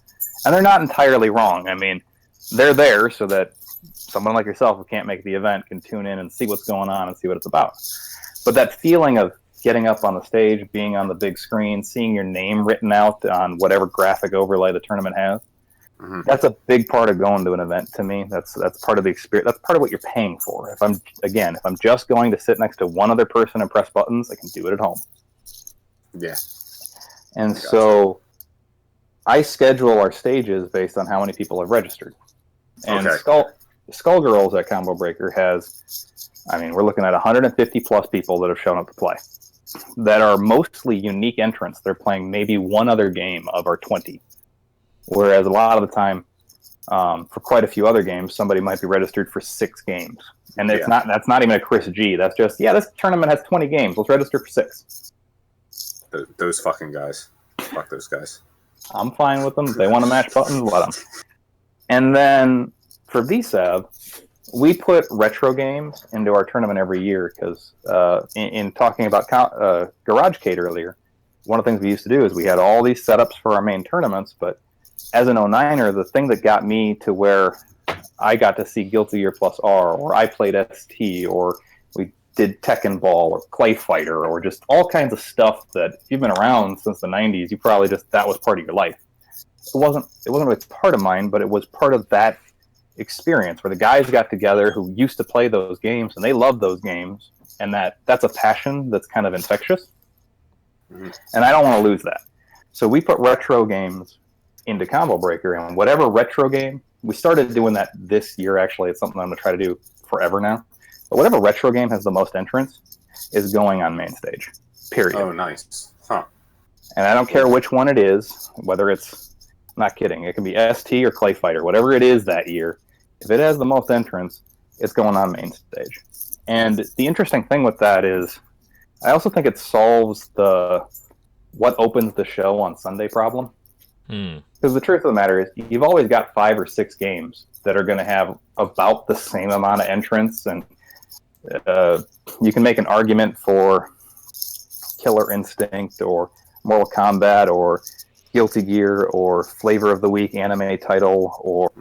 And they're not entirely wrong. I mean, they're there so that someone like yourself who can't make the event can tune in and see what's going on and see what it's about. But that feeling of getting up on the stage, being on the big screen, seeing your name written out on whatever graphic overlay the tournament has, mm-hmm. That's a big part of going to an event to me. That's part of the experience. That's part of what you're paying for. If I'm just going to sit next to one other person and press buttons, I can do it at home. Yeah. And so I schedule our stages based on how many people have registered. And okay. Skullgirls at Combo Breaker has, I mean, we're looking at 150 plus people that have shown up to play. that are mostly unique entrants. They're playing maybe one other game of our 20. Whereas a lot of the time, for quite a few other games, somebody might be registered for 6 games. And that's not even a Chris G. That's just, this tournament has 20 games. Let's register for 6. Those fucking guys. Fuck those guys. I'm fine with them. If they want to match buttons, let them. And then for VSAV, we put retro games into our tournament every year because in talking about GarageCade earlier, one of the things we used to do is we had all these setups for our main tournaments, but as an 09er, the thing that got me to where I got to see Guilty Gear Plus R, or I played ST, or we did Tekken Ball, or Clay Fighter, or just all kinds of stuff that if you've been around since the 90s, you probably that was part of your life. It wasn't really part of mine, but it was part of that experience where the guys got together who used to play those games, and they loved those games, and that's a passion that's kind of infectious. Mm-hmm. And I don't want to lose that. So we put retro games into Combo Breaker, and whatever retro game, we started doing that this year, actually. It's something I'm going to try to do forever now. But whatever retro game has the most entrants is going on main stage, period. Oh, nice. Huh. And I don't care which one it is, whether it's, I'm not kidding, it can be ST or Clay Fighter, whatever it is that year. If it has the most entrants, it's going on main stage. And the interesting thing with that is, I also think it solves the what opens the show on Sunday problem. Because the truth of the matter is, you've always got 5 or 6 games that are going to have about the same amount of entrants, and you can make an argument for Killer Instinct or Mortal Kombat or Guilty Gear or Flavor of the Week anime title or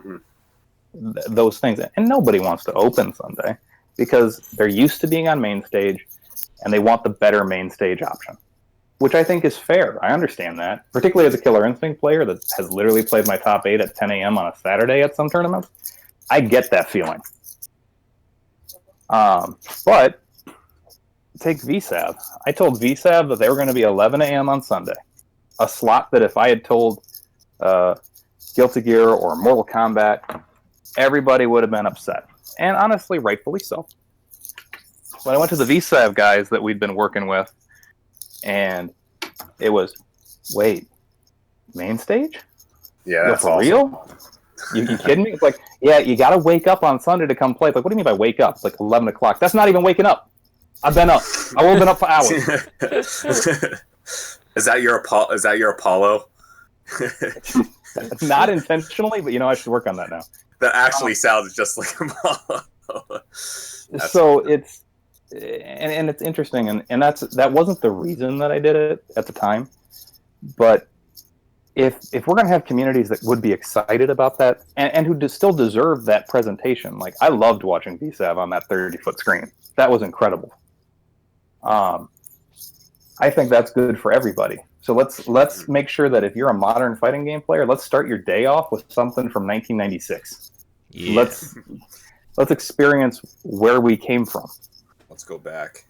those things. And nobody wants to open Sunday because they're used to being on main stage and they want the better main stage option, which I think is fair. I understand that, particularly as a Killer Instinct player that has literally played my top 8 at 10 a.m. on a Saturday at some tournaments. I get that feeling. But take VSAV. I told VSAV that they were going to be 11 a.m. on Sunday, a slot that if I had told Guilty Gear or Mortal Kombat, everybody would have been upset. And honestly, rightfully so. But I went to the VSAV guys that we'd been working with, and it was, wait, main stage? Yeah, that's for awesome. Real? You kidding me? It's like, yeah, you got to wake up on Sunday to come play. It's like, what do you mean by wake up? It's like 11 o'clock. That's not even waking up. I've been up. I will have been up for hours. Is that your Apollo? Not intentionally, but I should work on that now. That actually sounds just like Apollo. So it's and it's interesting, and that wasn't the reason that I did it at the time, but if we're going to have communities that would be excited about that and who still deserve that presentation, like I loved watching VSAV on that 30-foot screen. That was incredible. I think that's good for everybody. So let's make sure that if you're a modern fighting game player, let's start your day off with something from 1996. Yeah. Let's experience where we came from. Let's go back.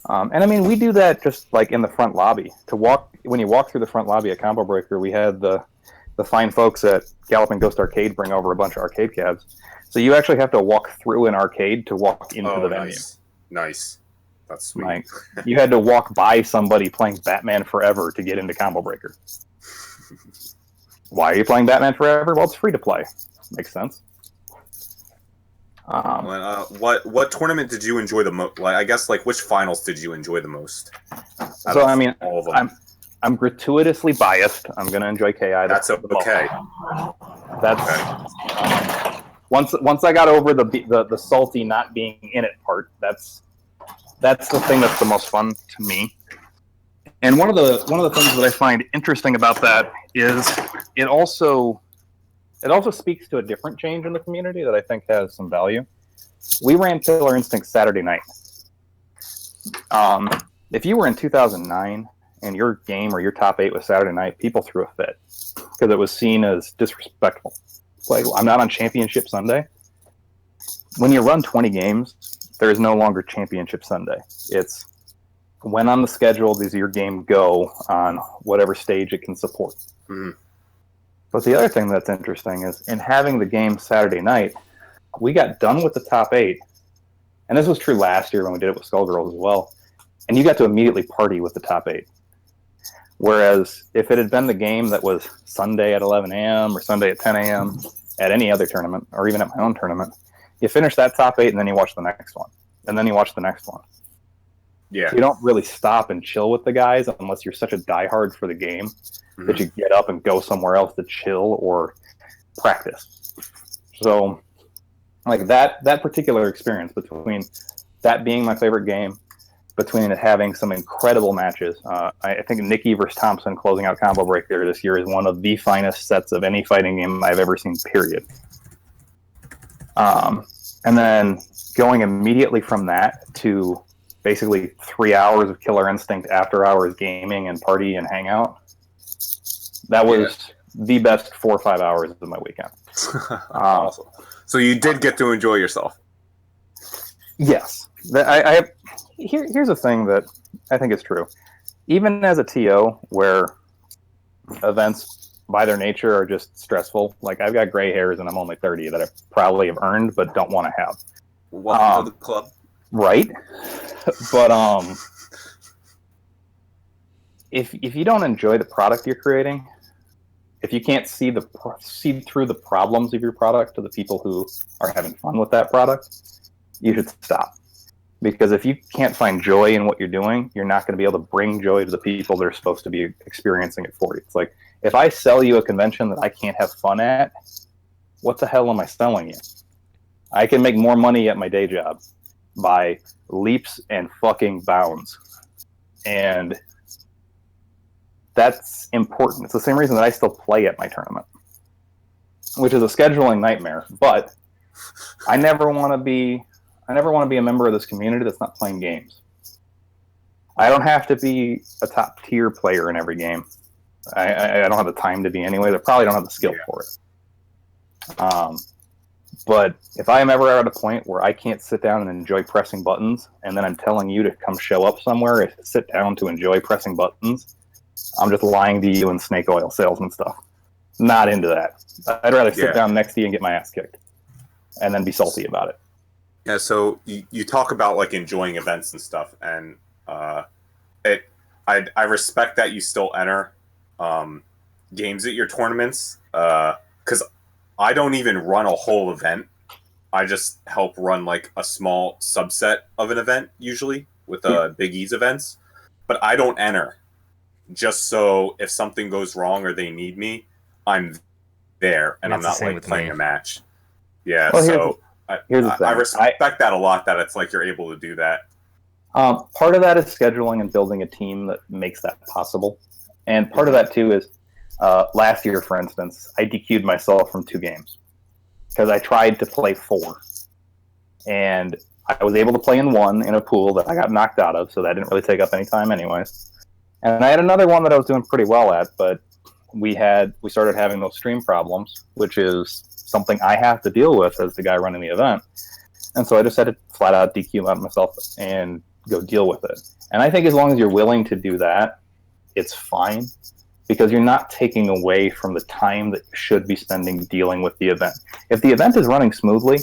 And I mean, we do that just like in the front lobby. When you walk through the front lobby at Combo Breaker, we had the fine folks at Galloping Ghost Arcade bring over a bunch of arcade cabs. So you actually have to walk through an arcade to walk into the venue. Nice. That's sweet. Like, you had to walk by somebody playing Batman Forever to get into Combo Breaker. Why are you playing Batman Forever? Well, it's free to play. Makes sense. What tournament did you enjoy the most? Like, I guess, like, which finals did you enjoy the most? So, I mean, all of them. I'm gratuitously biased. I'm going to enjoy KI. That's okay. That's okay. Once I got over the salty not being in it part, that's the thing that's the most fun to me. And one of the things that I find interesting about that is it also speaks to a different change in the community that I think has some value. We ran Killer Instinct Saturday night. If you were in 2009 and your game or your top 8 was Saturday night, people threw a fit because it was seen as disrespectful. Like, I'm not on Championship Sunday. When you run 20 games, there is no longer Championship Sunday. It's when on the schedule does your game go on whatever stage it can support. Mm-hmm. But the other thing that's interesting is in having the game Saturday night, we got done with the top 8. And this was true last year when we did it with Skullgirls as well. and you got to immediately party with the top 8. Whereas if it had been the game that was Sunday at 11 a.m. or Sunday at 10 a.m. at any other tournament, or even at my own tournament, you finish that top 8 and then you watch the next one. And then you watch the next one. Yeah. So you don't really stop and chill with the guys unless you're such a diehard for the game that you get up and go somewhere else to chill or practice. So like that particular experience, between that being my favorite game, between it having some incredible matches. I think Nikki versus Thompson closing out Combo Breaker this year is one of the finest sets of any fighting game I've ever seen, period. And then going immediately from that to basically 3 hours of Killer Instinct after hours gaming and party and hangout. That was the best 4 or 5 hours of my weekend. Awesome. So you did get to enjoy yourself. Yes. Here's a thing that I think is true. Even as a TO, where events by their nature are just stressful, like I've got gray hairs and I'm only 30 that I probably have earned but don't want to have. Welcome to the club. Right? But if you don't enjoy the product you're creating, if you can't see through the problems of your product to the people who are having fun with that product, you should stop. Because if you can't find joy in what you're doing, you're not going to be able to bring joy to the people that are supposed to be experiencing it for you. It's like, if I sell you a convention that I can't have fun at, what the hell am I selling you? I can make more money at my day job by leaps and fucking bounds. And that's important. It's the same reason that I still play at my tournament, which is a scheduling nightmare. But I never want to be a member of this community that's not playing games. I don't have to be a top tier player in every game. I don't have the time to be anyway. I probably don't have the skill for it. But if I am ever at a point where I can't sit down and enjoy pressing buttons, and then I'm telling you to come show up somewhere and sit down to enjoy pressing buttons, I'm just lying to you and snake oil salesman stuff. Not into that. I'd rather sit down next to you and get my ass kicked and then be salty about it. Yeah, so you talk about like enjoying events and stuff, and I respect that you still enter games at your tournaments, because I don't even run a whole event. I just help run like a small subset of an event, usually with Big E's events, but I don't enter. Just so if something goes wrong or they need me, I'm there, and I'm not like playing a match. Yeah, well, so I respect that a lot, that it's like you're able to do that. Part of that is scheduling and building a team that makes that possible. And part of that, too, is last year, for instance, I DQ'd myself from 2 games because I tried to play 4. And I was able to play in 1 in a pool that I got knocked out of, so that didn't really take up any time anyways. And I had another one that I was doing pretty well at, but we started having those stream problems, which is something I have to deal with as the guy running the event. And so I just had to flat out DQ out myself and go deal with it. And I think as long as you're willing to do that, it's fine, because you're not taking away from the time that you should be spending dealing with the event. If the event is running smoothly,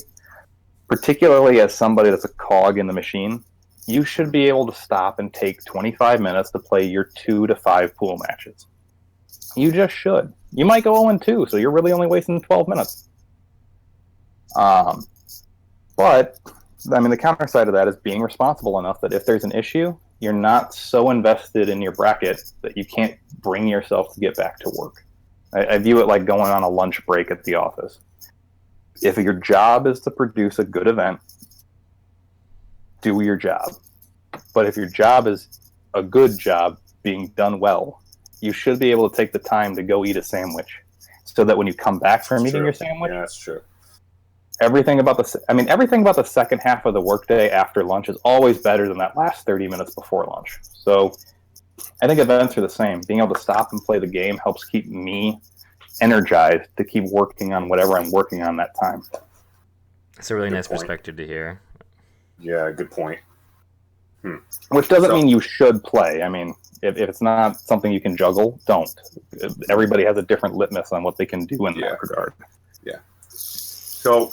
particularly as somebody that's a cog in the machine, you should be able to stop and take 25 minutes to play your 2 to 5 pool matches. You just should. You might go 0-2, so you're really only wasting 12 minutes. But, I mean, the counter side of that is being responsible enough that if there's an issue, you're not so invested in your bracket that you can't bring yourself to get back to work. I view it like going on a lunch break at the office. If your job is to produce a good event, do your job. But if your job is a good job being done well, you should be able to take the time to go eat a sandwich, so that when you come back from eating your sandwich, that's true. Everything about the second half of the workday after lunch is always better than that last 30 minutes before lunch. So I think events are the same. Being able to stop and play the game helps keep me energized to keep working on whatever I'm working on that time. It's a really nice perspective to hear. Yeah, good point. Which doesn't mean you should play. I mean, if it's not something you can juggle, don't. Everybody has a different litmus on what they can do in that regard. Yeah. So,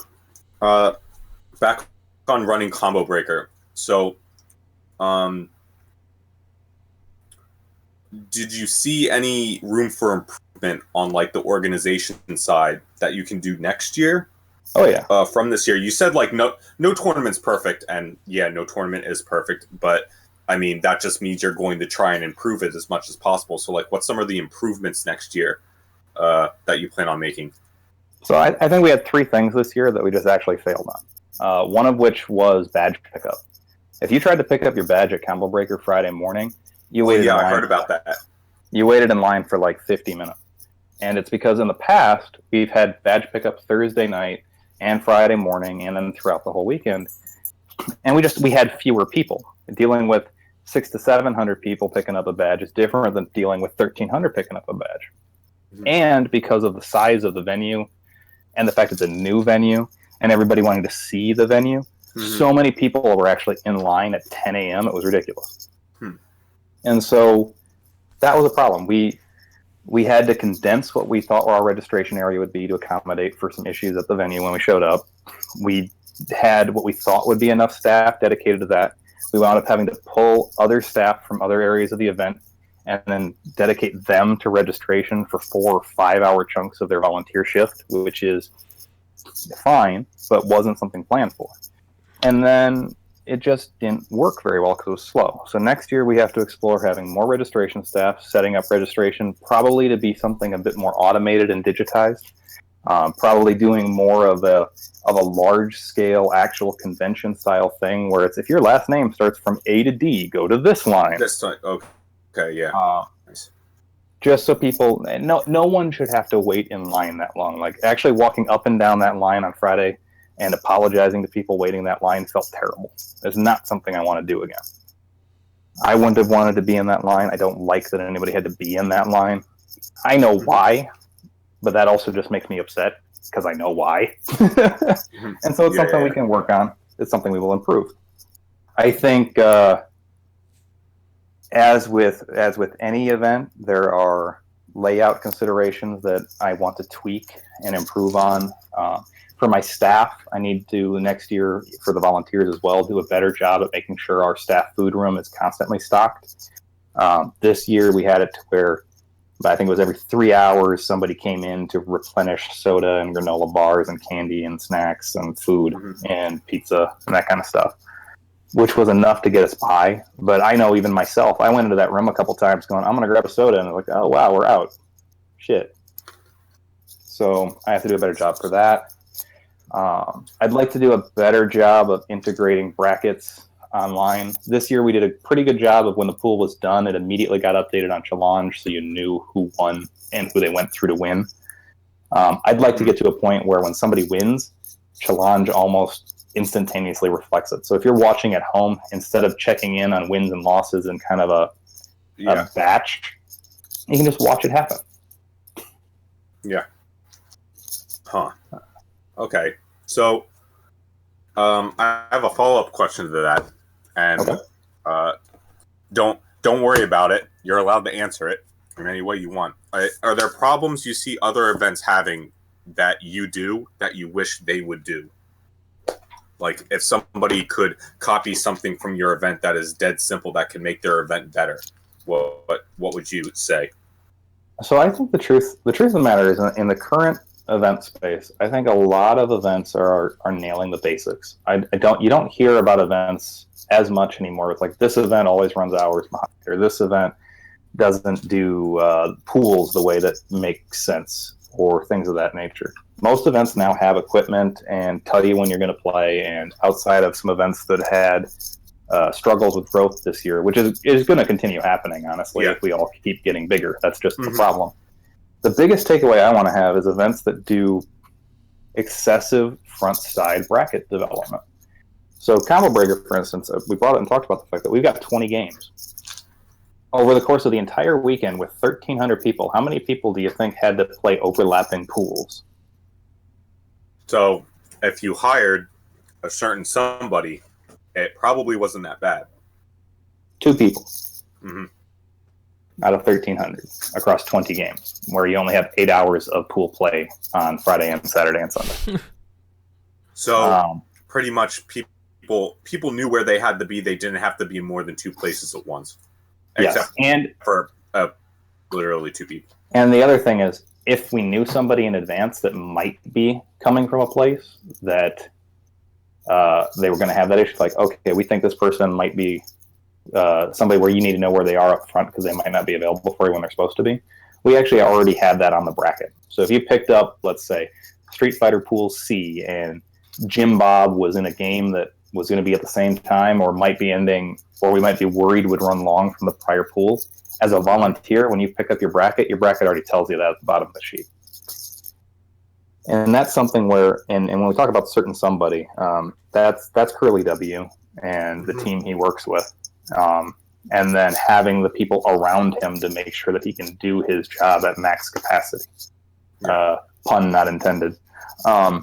back on running Combo Breaker. So, did you see any room for improvement on like the organization side that you can do next year? Oh yeah. From this year, you said like no tournament's perfect, and yeah, no tournament is perfect, but I mean that just means you're going to try and improve it as much as possible. So like, what's some of the improvements next year that you plan on making? So I think we had 3 things this year that we just actually failed on. One of which was badge pickup. If you tried to pick up your badge at Combo Breaker Friday morning, you waited. Yeah, I heard about that. You waited in line for like 50 minutes, and it's because in the past we've had badge pickup Thursday night and Friday morning, and then throughout the whole weekend, and we had fewer people. Dealing with 600 to 700 people picking up a badge is different than dealing with 1,300 picking up a badge. Mm-hmm. And because of the size of the venue and the fact it's a new venue and everybody wanting to see the venue, so many people were actually in line at 10 a.m. It was ridiculous. And so that was a problem. We had to condense what we thought our registration area would be to accommodate for some issues at the venue when we showed up. We had what we thought would be enough staff dedicated to that. We wound up having to pull other staff from other areas of the event and then dedicate them to registration for 4 or 5 hour chunks of their volunteer shift, which is fine, but wasn't something planned for. And then it just didn't work very well because it was slow. So next year we have to explore having more registration staff, setting up registration probably to be something a bit more automated and digitized, probably doing more of a large scale actual convention style thing where it's if your last name starts from A to D, go to this line. Okay, yeah. Nice. Just so people, no one should have to wait in line that long. Like actually walking up and down that line on Friday and apologizing to people waiting that line felt terrible. It's not something I want to do again. I wouldn't have wanted to be in that line. I don't like that anybody had to be in that line. I know why, but that also just makes me upset because I know why. And so it's something we can work on. It's something we will improve. I think as with any event, there are layout considerations that I want to tweak and improve on. For my staff, I need to next year, for the volunteers as well, do a better job at making sure our staff food room is constantly stocked. This year we had it to where I think it was every 3 hours somebody came in to replenish soda and granola bars and candy and snacks and food and pizza and that kind of stuff, which was enough to get us by. But I know even myself, I went into that room a couple times going, I'm going to grab a soda, and they're like, oh, wow, we're out. Shit. So I have to do a better job for that. I'd like to do a better job of integrating brackets online. This year we did a pretty good job of when the pool was done, it immediately got updated on Challenge so you knew who won and who they went through to win. I'd like to get to a point where when somebody wins, Challenge almost instantaneously reflects it. So if you're watching at home, instead of checking in on wins and losses in kind of a batch, you can just watch it happen. Yeah. Huh. Okay. So I have a follow-up question to that. And don't worry about it. You're allowed to answer it in any way you want. Are there problems you see other events having that you do that you wish they would do? Like if somebody could copy something from your event that is dead simple that can make their event better, what would you say? So I think the truth of the matter is in the current event space, I think a lot of events are nailing the basics. You don't hear about events as much anymore. It's like this event always runs hours behind, or this event doesn't do pools the way that makes sense, or things of that nature. Most events now have equipment and tell you when you're going to play, and outside of some events that had struggles with growth this year, which is going to continue happening, honestly, if we all keep getting bigger. That's just the problem. The biggest takeaway I want to have is events that do excessive front side bracket development. So Combo Breaker, for instance, we brought it and talked about the fact that we've got 20 games. Over the course of the entire weekend with 1,300 people, how many people do you think had to play overlapping pools? So if you hired a certain somebody, it probably wasn't that bad. 2 people. Out of 1,300 across 20 games, where you only have 8 hours of pool play on Friday and Saturday and Sunday. So pretty much people knew where they had to be. They didn't have to be in more than 2 places at once. Yes, and for Literally 2 people. And the other thing is, if we knew somebody in advance that might be coming from a place that they were going to have that issue, like, okay, we think this person might be somebody where you need to know where they are up front because they might not be available for you when they're supposed to be. We actually already had that on the bracket. So if you picked up, let's say, Street Fighter Pool C and Jim Bob was in a game that was going to be at the same time or might be ending, or we might be worried would run long from the prior pools, as a volunteer, when you pick up your bracket already tells you that at the bottom of the sheet. And that's something where, and when we talk about certain somebody, that's Curly W and the team he works with. And then having the people around him to make sure that he can do his job at max capacity. Pun not intended. I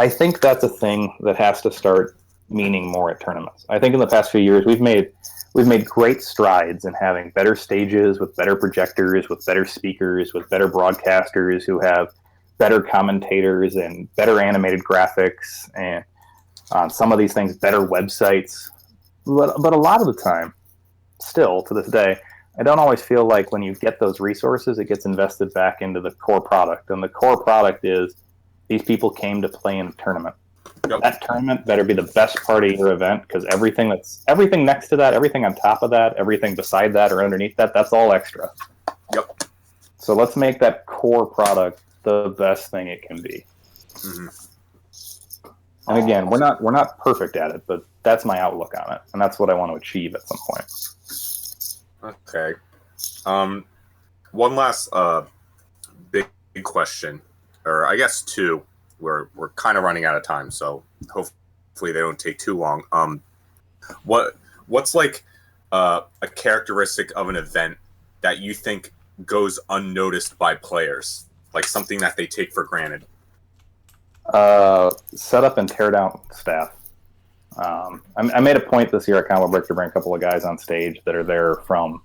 think that's a thing that has to start meaning more at tournaments. I think in the past few years we've made great strides in having better stages with better projectors, with better speakers, with better broadcasters who have better commentators and better animated graphics, and on some of these things, better websites. But a lot of the time, still to this day, I don't always feel like when you get those resources, it gets invested back into the core product. And the core product is these people came to play in a tournament. Yep. That tournament better be the best part of your event, because everything next to that, everything on top of that, everything beside that or underneath that, that's all extra. Yep. So let's make that core product the best thing it can be. Mm-hmm. And again, we're not perfect at it, but that's my outlook on it, and that's what I want to achieve at some point. Okay. One last big question, or I guess two. We're kind of running out of time, so hopefully they don't take too long. What's like a characteristic of an event that you think goes unnoticed by players, like something that they take for granted? Setup and teardown staff. I made a point this year at Combo Break to bring a couple of guys on stage that are there from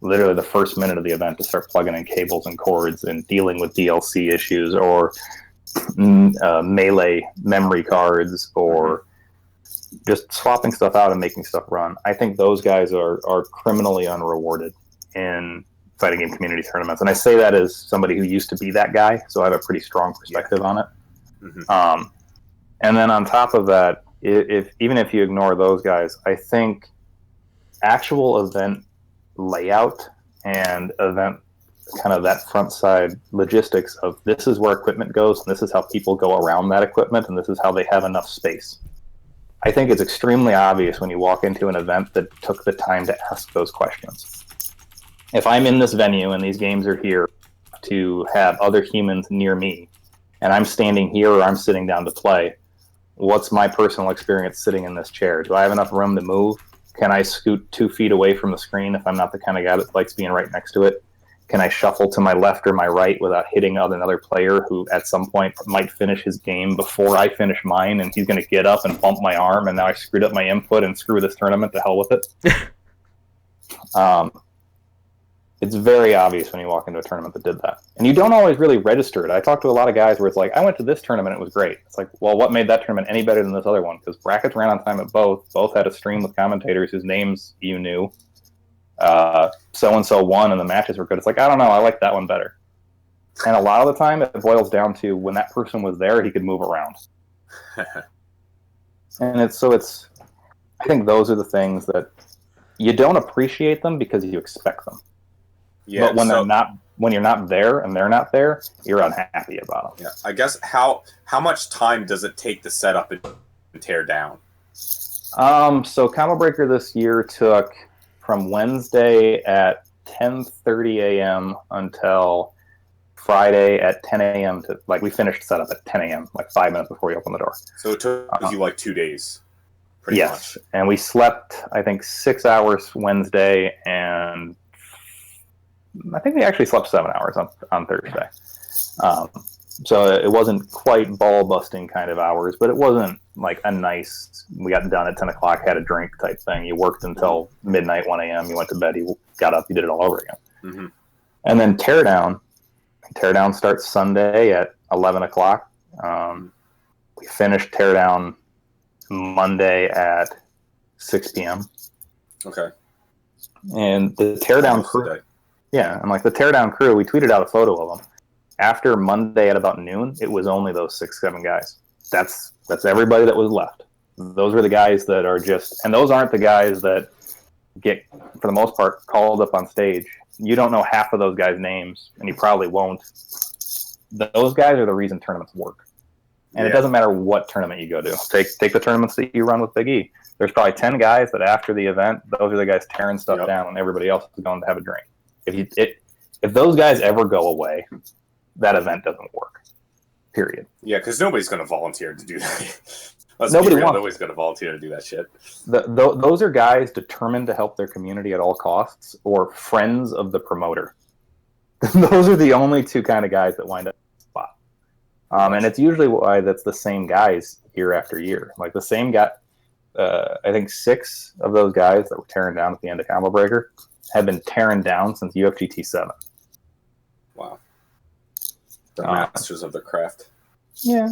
literally the first minute of the event to start plugging in cables and cords and dealing with DLC issues or melee memory cards or just swapping stuff out and making stuff run. I think those guys are criminally unrewarded in fighting game community tournaments. And I say that as somebody who used to be that guy, so I have a pretty strong perspective on it. Mm-hmm. And then on top of that, even if you ignore those guys, I think actual event layout and event kind of that front side logistics of this is where equipment goes and this is how people go around that equipment and this is how they have enough space. I think it's extremely obvious when you walk into an event that took the time to ask those questions. If I'm in this venue and these games are here to have other humans near me and I'm standing here or I'm sitting down to play, what's my personal experience sitting in this chair? Do I have enough room to move? Can I scoot 2 feet away from the screen if I'm not the kind of guy that likes being right next to it? Can I shuffle to my left or my right without hitting another player who at some point might finish his game before I finish mine, and he's going to get up and bump my arm, and now I screwed up my input and screw this tournament, to hell with it. It's very obvious when you walk into a tournament that did that. And you don't always really register it. I talked to a lot of guys where it's like, I went to this tournament, it was great. It's like, well, what made that tournament any better than this other one? Because brackets ran on time at both. Both had a stream with commentators whose names you knew. So-and-so won and the matches were good. It's like, I don't know, I like that one better. And a lot of the time it boils down to when that person was there, he could move around. And I think those are the things that you don't appreciate them because you expect them. Yeah, but when you're not there and they're not there, you're unhappy about them. Yeah, I guess how much time does it take to set up and tear down? So Combo Breaker this year took from Wednesday at 10:30 a.m. until Friday at 10 a.m. to, like, we finished setup at 10 a.m., like 5 minutes before we opened the door. So it took you like 2 days, pretty much. And we slept, I think, 6 hours Wednesday, and I think we actually slept 7 hours on Thursday. So it wasn't quite ball-busting kind of hours, but it wasn't like a nice, we got done at 10 o'clock, had a drink type thing. You worked until midnight, 1 a.m., you went to bed, you got up, you did it all over again. Mm-hmm. And then Teardown starts Sunday at 11 o'clock. We finished Teardown Monday at 6 p.m. Okay. And the teardown crew, yeah, and like the teardown crew, we tweeted out a photo of them. After Monday at about noon, it was only those 6-7 guys. That's everybody that was left. Those are the guys that are just, and those aren't the guys that get, for the most part, called up on stage. You don't know half of those guys' names, and you probably won't. Those guys are the reason tournaments work. And it doesn't matter what tournament you go to. Take the tournaments that you run with Big E. There's probably 10 guys that after the event, those are the guys tearing stuff down, and everybody else is going to have a drink. If those guys ever go away, that event doesn't work. Period. Yeah, because nobody's going to volunteer to do that. Nobody's going to volunteer to do that shit. Those are guys determined to help their community at all costs, or friends of the promoter. Those are the only two kind of guys that wind up in the spot. And it's usually why that's the same guys year after year. Like the same guy, I think 6 of those guys that were tearing down at the end of Combo Breaker have been tearing down since UFGT 7. Wow. They're masters of their craft. Yeah,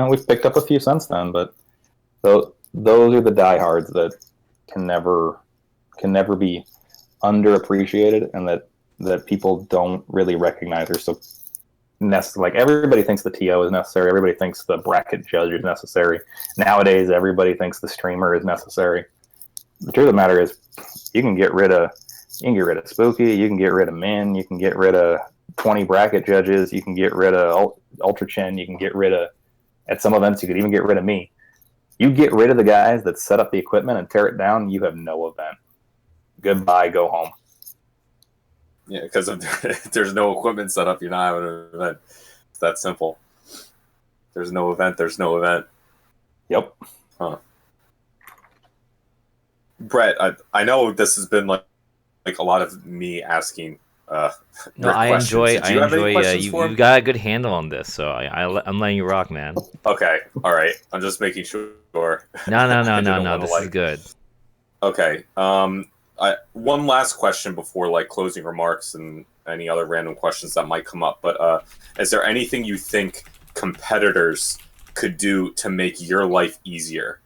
we've picked up a few since then, but those are the diehards that can never be underappreciated, and that people don't really recognize are so necessary. Like everybody thinks the TO is necessary. Everybody thinks the bracket judge is necessary. Nowadays, everybody thinks the streamer is necessary. The truth of the matter is, you can get rid of Spooky. You can get rid of Min. You can get rid of 20 bracket judges. You can get rid of Ultra Chin. You can get rid of, at some events, you could even get rid of me. You get rid of the guys that set up the equipment and tear it down, you have no event. Goodbye, go home. Yeah, because if there's no equipment set up, you're not having an event. It's that simple. There's no event, there's no event. Yep. Huh. Brett, I know this has been like a lot of me asking. No, I enjoy. You got a good handle on this, so I'm letting you rock, man. Okay, all right. I'm just making sure. No. This is good. Okay. One last question before closing remarks and any other random questions that might come up. But is there anything you think competitors could do to make your life easier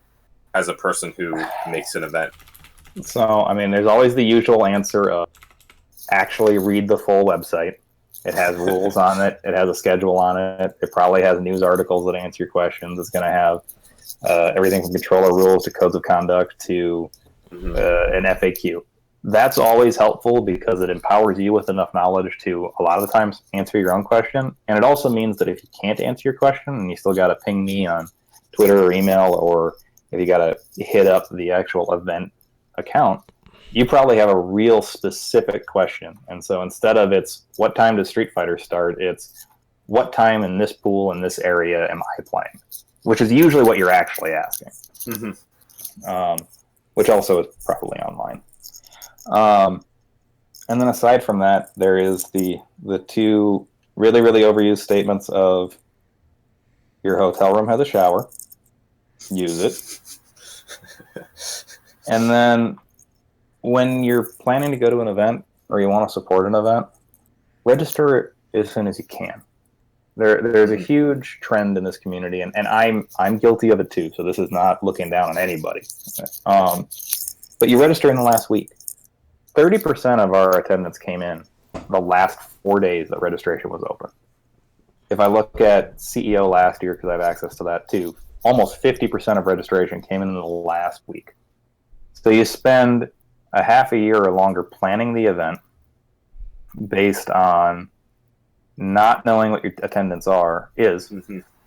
as a person who makes an event? So, there's always the usual answer of actually read the full website. It has rules on it. It has a schedule on it. It probably has news articles that answer your questions. It's going to have everything from controller rules to codes of conduct to an FAQ. That's always helpful because it empowers you with enough knowledge to, a lot of the times, answer your own question. And it also means that if you can't answer your question and you still got to ping me on Twitter or email, or if you got to hit up the actual event account, you probably have a real specific question. And so instead of it's what time does Street Fighter start, it's what time in this pool in this area am I playing, which is usually what you're actually asking. Which also is probably online. And then aside from that, there is the 2 really, really overused statements of your hotel room has a shower, use it. And then when you're planning to go to an event or you want to support an event, register as soon as you can. There's a huge trend in this community, and I'm guilty of it too, so this is not looking down on anybody. But you register in the last week. 30% of our attendance came in the last 4 days that registration was open. If I look at CEO last year, because I have access to that too, almost 50% of registration came in the last week. So you spend a half a year or longer planning the event based on not knowing what your attendance is,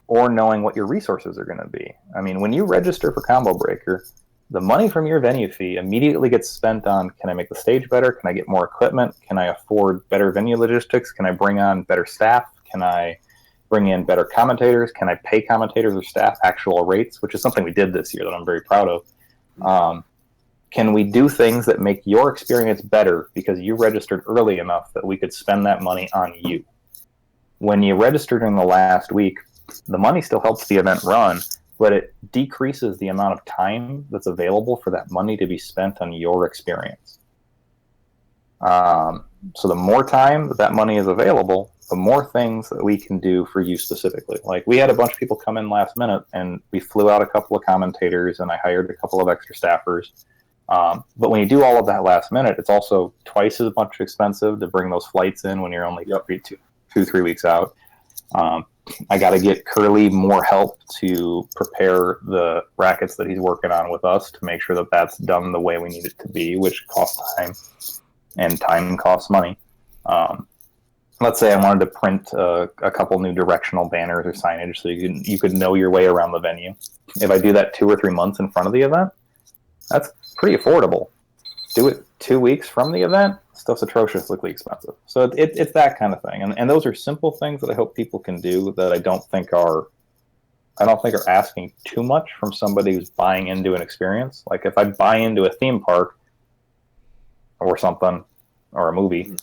or knowing what your resources are going to be. When you register for Combo Breaker, the money from your venue fee immediately gets spent on, can I make the stage better? Can I get more equipment? Can I afford better venue logistics? Can I bring on better staff? Can I bring in better commentators? Can I pay commentators or staff actual rates, which is something we did this year that I'm very proud of. Can we do things that make your experience better because you registered early enough that we could spend that money on you? When you registered in the last week, the money still helps the event run, but it decreases the amount of time that's available for that money to be spent on your experience. So the more time that money is available, the more things that we can do for you specifically. Like, we had a bunch of people come in last minute, and we flew out a couple of commentators, and I hired a couple of extra staffers. But when you do all of that last minute, it's also twice as much expensive to bring those flights in when you're only 2-3 weeks out. I got to get Curly more help to prepare the brackets that he's working on with us to make sure that that's done the way we need it to be, which costs time, and time costs money. Let's say I wanted to print a couple new directional banners or signage so you could know your way around the venue. If I do that 2 or 3 months in front of the event, that's pretty affordable. Do it 2 weeks from the event, stuff's atrociously expensive. So it's that kind of thing, and those are simple things that I hope people can do that I don't think are asking too much from somebody who's buying into an experience. Like if I buy into a theme park or something or a movie,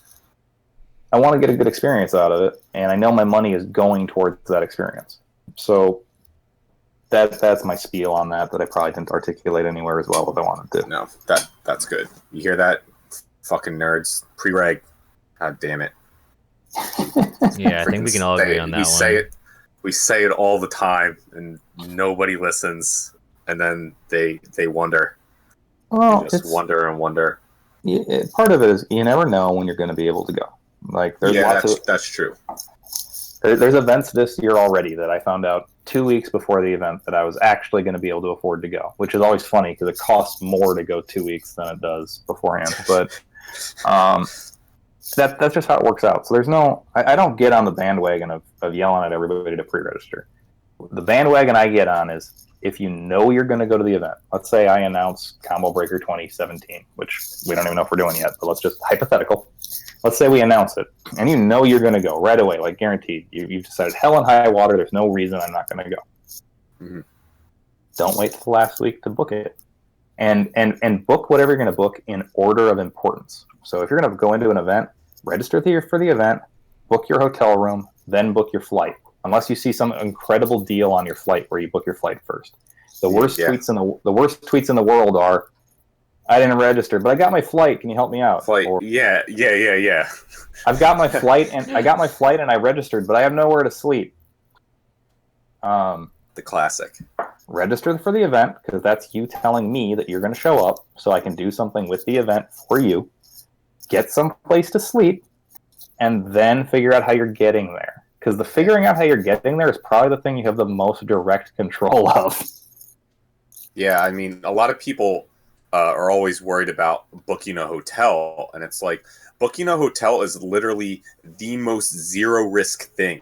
I want to get a good experience out of it, and I know my money is going towards that experience. So that's my spiel on that I probably didn't articulate anywhere as well as I wanted to. No, that's good. You hear that? Fucking nerds. Pre-reg. God damn it. Yeah, I think we can all agree on that one. We say it all the time, and nobody listens, and then they wonder. Well, they just wonder and wonder. Part of it is you never know when you're going to be able to go. Like there's that's true. There's events this year already that I found out 2 weeks before the event that I was actually going to be able to afford to go, which is always funny because it costs more to go 2 weeks than it does beforehand. But that's just how it works out. So there's I don't get on the bandwagon of yelling at everybody to pre-register. The bandwagon I get on is if you know you're going to go to the event. Let's say I announce Combo Breaker 2017, which we don't even know if we're doing yet, but let's just hypothetical. Let's say we announce it, and you know you're going to go right away, like guaranteed. You've decided hell and high water, there's no reason I'm not going to go. Mm-hmm. Don't wait till the last week to book it. And book whatever you're going to book in order of importance. So if you're going to go into an event, register for the event, book your hotel room, then book your flight. Unless you see some incredible deal on your flight where you book your flight first. The worst tweets in the world are, I didn't register, but I got my flight. Can you help me out? Or, yeah. I've got my flight and I registered, but I have nowhere to sleep. The classic. Register for the event because that's you telling me that you're going to show up, so I can do something with the event for you. Get some place to sleep, and then figure out how you're getting there. Because the figuring out how you're getting there is probably the thing you have the most direct control of. Yeah, I mean, a lot of people are always worried about booking a hotel, and it's like, booking a hotel is literally the most zero-risk thing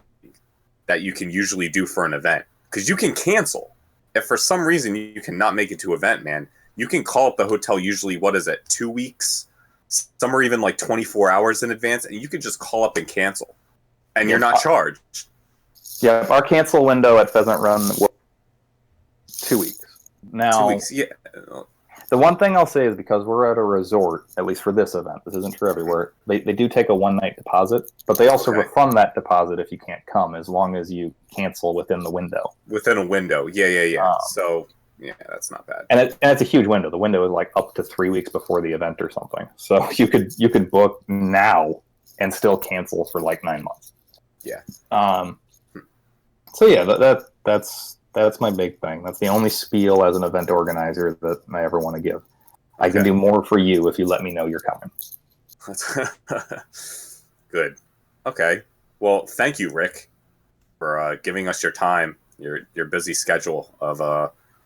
that you can usually do for an event. Because you can cancel. If for some reason you cannot make it to an event, man, you can call up the hotel usually, 2 weeks? Some are even like 24 hours in advance, and you can just call up and cancel. And you're not charged. Yeah, our cancel window at Pheasant Run was 2 weeks. Now, 2 weeks, yeah. The one thing I'll say is because we're at a resort, at least for this event, this isn't true everywhere, they do take a one-night deposit, but they also refund that deposit if you can't come, as long as you cancel within the window. Within a window, yeah. So, yeah, that's not bad. And it's a huge window. The window is like up to 3 weeks before the event or something. So you could book now and still cancel for like 9 months. Yeah. So yeah, that's my big thing. That's the only spiel as an event organizer that I ever want to give. I can do more for you if you let me know you're coming. Good. Okay. Well, thank you, Rick, for giving us your time, your busy schedule of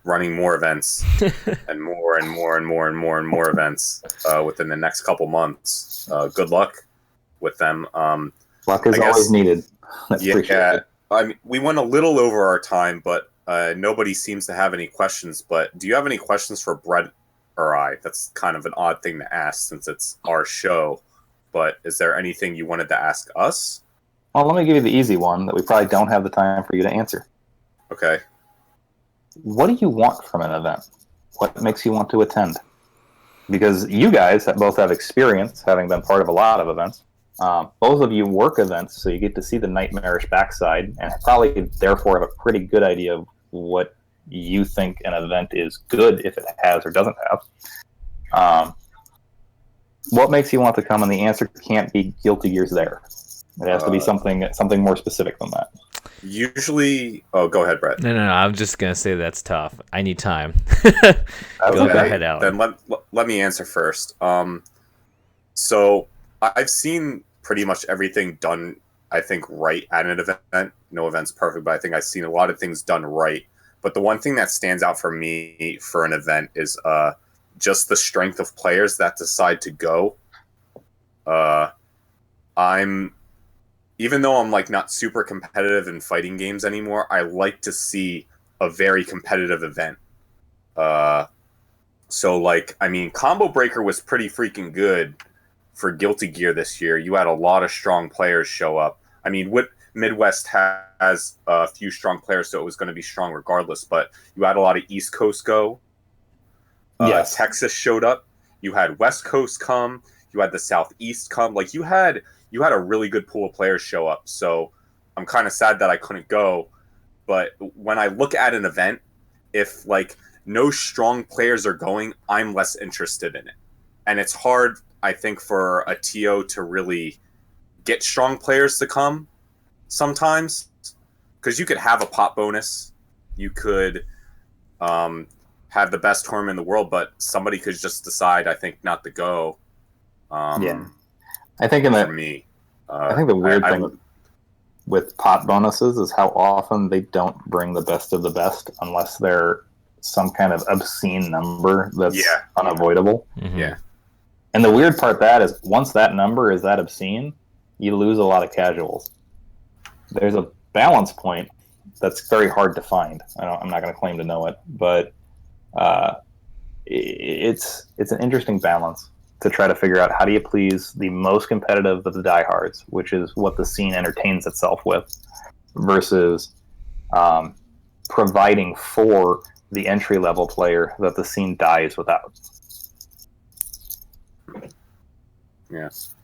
running more events and more events within the next couple months. Good luck with them. Luck is always needed. Yeah. I mean, we went a little over our time, but nobody seems to have any questions. But do you have any questions for Brett or I? That's kind of an odd thing to ask since it's our show. But is there anything you wanted to ask us? Well, let me give you the easy one that we probably don't have the time for you to answer. Okay. What do you want from an event? What makes you want to attend? Because you guys both have experience, having been part of a lot of events. Both of you work events, so you get to see the nightmarish backside, and probably therefore have a pretty good idea of what you think an event is good if it has or doesn't have. What makes you want to come? And the answer can't be Guilty Gear's there. It has to be something more specific than that. Usually, oh, go ahead, Brett. No. I'm just gonna say that's tough. I need time. Go ahead, Alan. Then let me answer first. So I've seen pretty much everything done, I think, right at an event. No event's perfect, but I think I've seen a lot of things done right. But the one thing that stands out for me for an event is just the strength of players that decide to go. Even though I'm like not super competitive in fighting games anymore, I like to see a very competitive event. So like, I mean, Combo Breaker was pretty freaking good for Guilty Gear this year. You had a lot of strong players show up. I mean, Midwest has a few strong players, so it was going to be strong regardless. But you had a lot of East Coast go. Yes. Texas showed up. You had West Coast come. You had the Southeast come. Like you had a really good pool of players show up. So I'm kind of sad that I couldn't go. But when I look at an event, if like no strong players are going, I'm less interested in it. And it's hard, I think, for a TO to really get strong players to come sometimes. Because you could have a pot bonus. You could have the best tournament in the world, but somebody could just decide, I think, not to go. Yeah. I think for me, I think the weird thing with pot bonuses is how often they don't bring the best of the best unless they're some kind of obscene number that's unavoidable. Mm-hmm. Yeah. And the weird part that is once that number is that obscene, you lose a lot of casuals. There's a balance point that's very hard to find. I'm not going to claim to know it, but it's an interesting balance to try to figure out how do you please the most competitive of the diehards, which is what the scene entertains itself with, versus providing for the entry-level player that the scene dies without. Yes.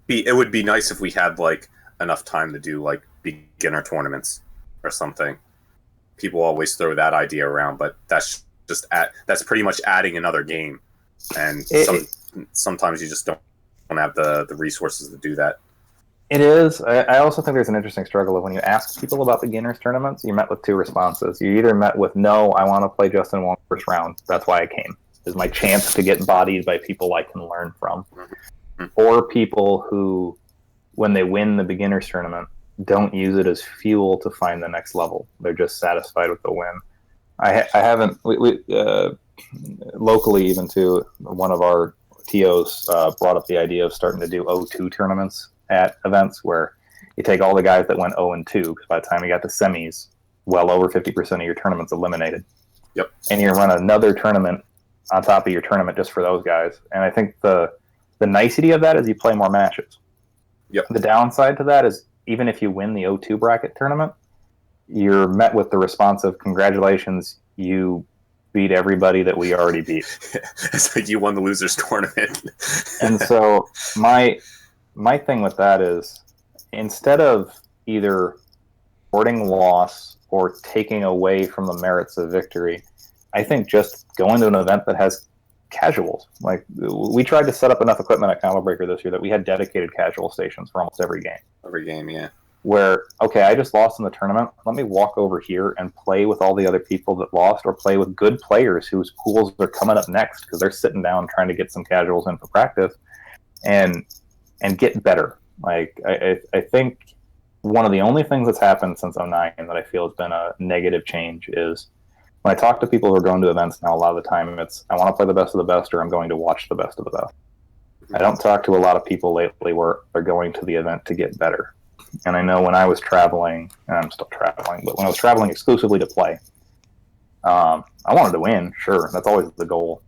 It would be nice if we had like enough time to do like beginner tournaments or something. People always throw that idea around, but that's pretty much adding another game, and sometimes you just don't have the resources to do that. It is. I also think there's an interesting struggle of when you ask people about beginners tournaments, you're met with two responses. You're either met with, no, I want to play Justin Wong first round. That's why I came. Is my chance to get bodied by people I can learn from. Mm-hmm. Or people who, when they win the beginners tournament, don't use it as fuel to find the next level. They're just satisfied with the win. I haven't, locally even too, one of our TOs brought up the idea of starting to do 0-2 tournaments at events where you take all the guys that went 0-2, because by the time you got to semis, well over 50% of your tournament's eliminated. Yep. And you run another tournament on top of your tournament just for those guys. And I think the nicety of that is you play more matches. Yep. The downside to that is even if you win the 0-2 bracket tournament, you're met with the response of, congratulations, you beat everybody that we already beat. It's like you won the losers tournament. And so my thing with that is, instead of either rewarding loss or taking away from the merits of victory, I think just going to an event that has casuals. Like, we tried to set up enough equipment at Combo Breaker this year that we had dedicated casual stations for almost every game. Every game, yeah. Where, okay, I just lost in the tournament. Let me walk over here and play with all the other people that lost, or play with good players whose pools are coming up next because they're sitting down trying to get some casuals in for practice, and get better. Like, I think one of the only things that's happened since 2009 that I feel has been a negative change is when I talk to people who are going to events now, a lot of the time it's, I want to play the best of the best, or I'm going to watch the best of the best. I don't talk to a lot of people lately where they're going to the event to get better. And I know when I was traveling, and I'm still traveling, but when I was traveling exclusively to play, I wanted to win, sure, that's always the goal.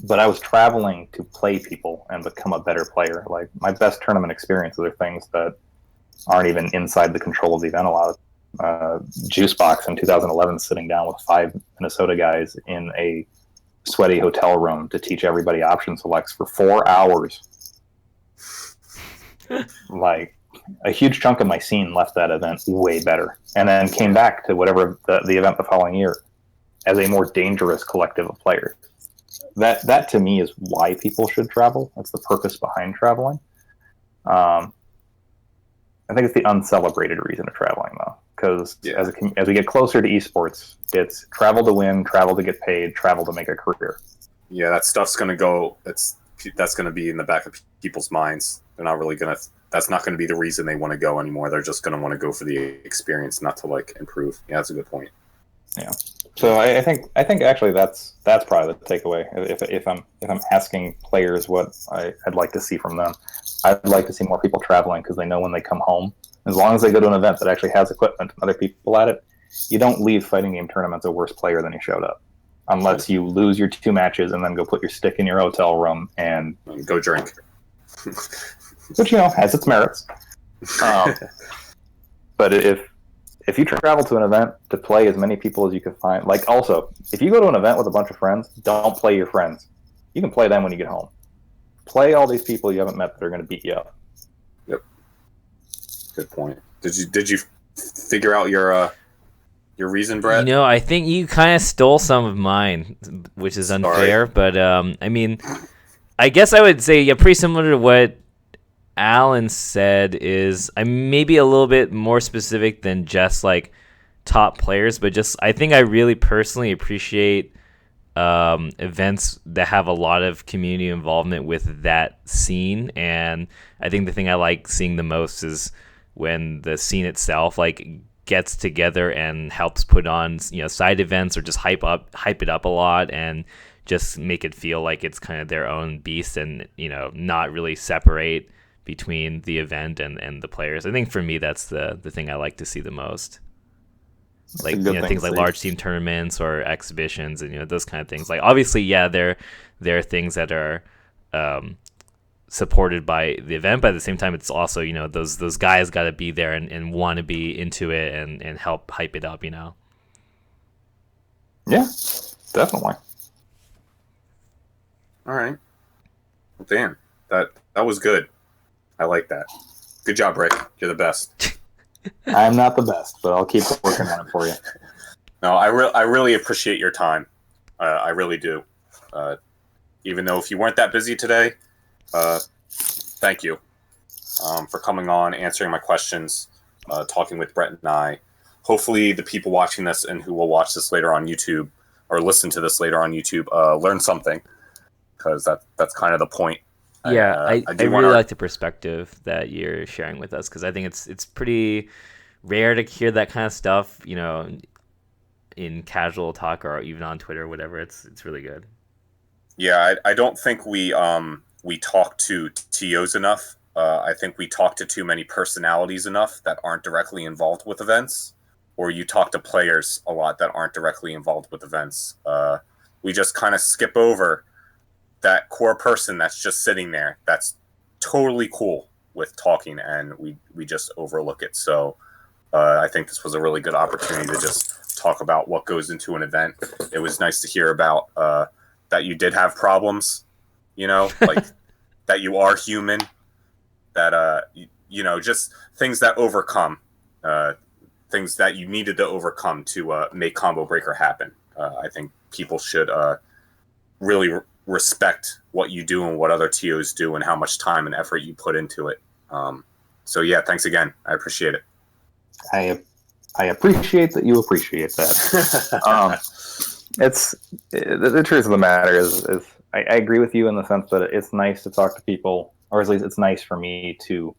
But I was traveling to play people and become a better player. Like, my best tournament experiences are things that aren't even inside the control of the event a lot. Juicebox in 2011, sitting down with 5 Minnesota guys in a sweaty hotel room to teach everybody option selects for 4 hours. Like, a huge chunk of my scene left that event way better, and then came back to whatever the event the following year as a more dangerous collective of players. That to me is why people should travel. That's the purpose behind traveling. I think it's the uncelebrated reason of traveling, though, because as we get closer to esports, it's travel to win, travel to get paid, travel to make a career. Yeah, that stuff's going to go. That's going to be in the back of people's minds. They're not really going to. That's not going to be the reason they want to go anymore. They're just going to want to go for the experience, not to like improve. Yeah, that's a good point. Yeah. So I think actually that's probably the takeaway. If I'm asking players what I'd like to see from them, I'd like to see more people traveling because they know when they come home, as long as they go to an event that actually has equipment and other people at it, you don't leave fighting game tournaments a worse player than you showed up, unless you lose your 2 matches and then go put your stick in your hotel room and go drink, which has its merits. But if you travel to an event to play as many people as you can find, like also, if you go to an event with a bunch of friends, don't play your friends. You can play them when you get home. Play all these people you haven't met that are going to beat you up. Yep. Good point. Did you figure out your reason, Brett? I think you kind of stole some of mine, which is unfair. But I mean, I guess I would say pretty similar to what Alan said. Is I'm maybe a little bit more specific than just like top players, but just I think I really personally appreciate events that have a lot of community involvement with that scene. And I think the thing I like seeing the most is when the scene itself like gets together and helps put on side events or just hype it up a lot and just make it feel like it's kind of their own beast and not really separate between the event and the players. I think for me that's the thing I like to see the most. Like things like large team tournaments or exhibitions and those kind of things. Like obviously there are things that are supported by the event, but at the same time it's also those guys got to be there and want to be into it and help hype it up. Yeah, definitely. All right. Well, damn, that was good. I like that. Good job, Rick. You're the best. I'm not the best, but I'll keep working on it for you. No, I really appreciate your time. I really do. Even though if you weren't that busy today, thank you for coming on, answering my questions, talking with Brett and I. Hopefully the people watching this and who will watch this later on YouTube or listen to this later on YouTube learn something, because that's kind of the point. Yeah, I really like the perspective that you're sharing with us, because I think it's pretty rare to hear that kind of stuff, in casual talk or even on Twitter or whatever. It's really good. Yeah, I don't think we talk to TOs enough. I think we talk to too many personalities enough that aren't directly involved with events, or you talk to players a lot that aren't directly involved with events. We just kind of skip over that core person that's just sitting there that's totally cool with talking, and we just overlook it. So I think this was a really good opportunity to just talk about what goes into an event. It was nice to hear about that you did have problems, like that you are human, that just things that overcome, things that you needed to overcome to make Combo Breaker happen. I think people should really respect what you do and what other TOs do and how much time and effort you put into it. So yeah, thanks again. I appreciate it. I appreciate that you appreciate that. It's the truth of the matter is I agree with you in the sense that it's nice to talk to people, or at least it's nice for me to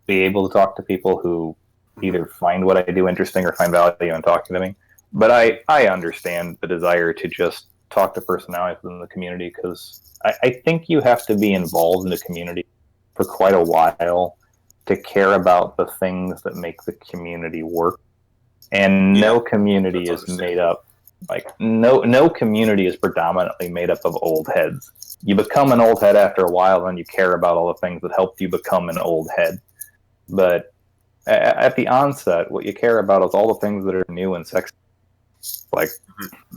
be able to talk to people who either find what I do interesting or find value in talking to me. But I understand the desire to just talk to personalities within the community, because I think you have to be involved in the community for quite a while to care about the things that make the community work. And no community is made up, no community is predominantly made up of old heads. You become an old head after a while, and you care about all the things that helped you become an old head. But at the onset, what you care about is all the things that are new and sexy.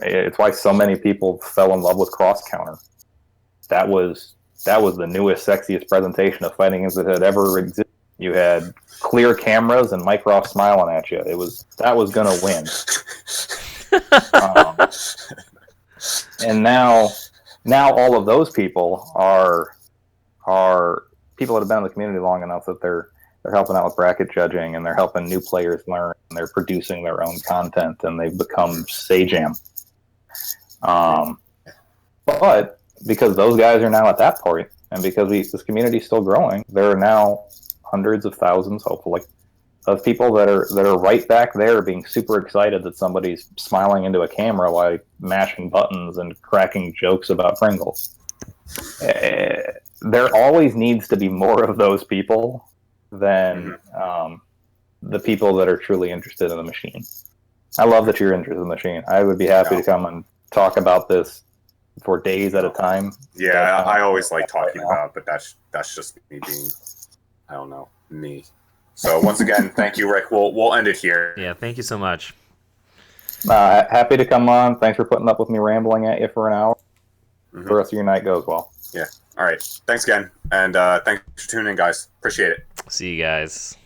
It's why so many people fell in love with Cross Counter. That was the newest, sexiest presentation of fighting games that had ever existed. You had clear cameras and Mycroft smiling at you. That was gonna win. And now all of those people are people that have been in the community long enough that they're They're helping out with bracket judging, and they're helping new players learn, and they're producing their own content, and they've become Sajam. But because those guys are now at that point, and because this community is still growing, there are now hundreds of thousands, hopefully, of people that are right back there being super excited that somebody's smiling into a camera while mashing buttons and cracking jokes about Pringles. There always needs to be more of those people than the people that are truly interested in the machine. I love that you're interested in the machine. I would be happy to come and talk about this for days at a time. Yeah, I always like talking about it, but that's just me being, I don't know, me. So once again, thank you, Rick. We'll end it here. Yeah, thank you so much. Happy to come on. Thanks for putting up with me rambling at you for an hour. The rest of your night goes well. Yeah. All right. Thanks again. And thanks for tuning in, guys. Appreciate it. See you guys.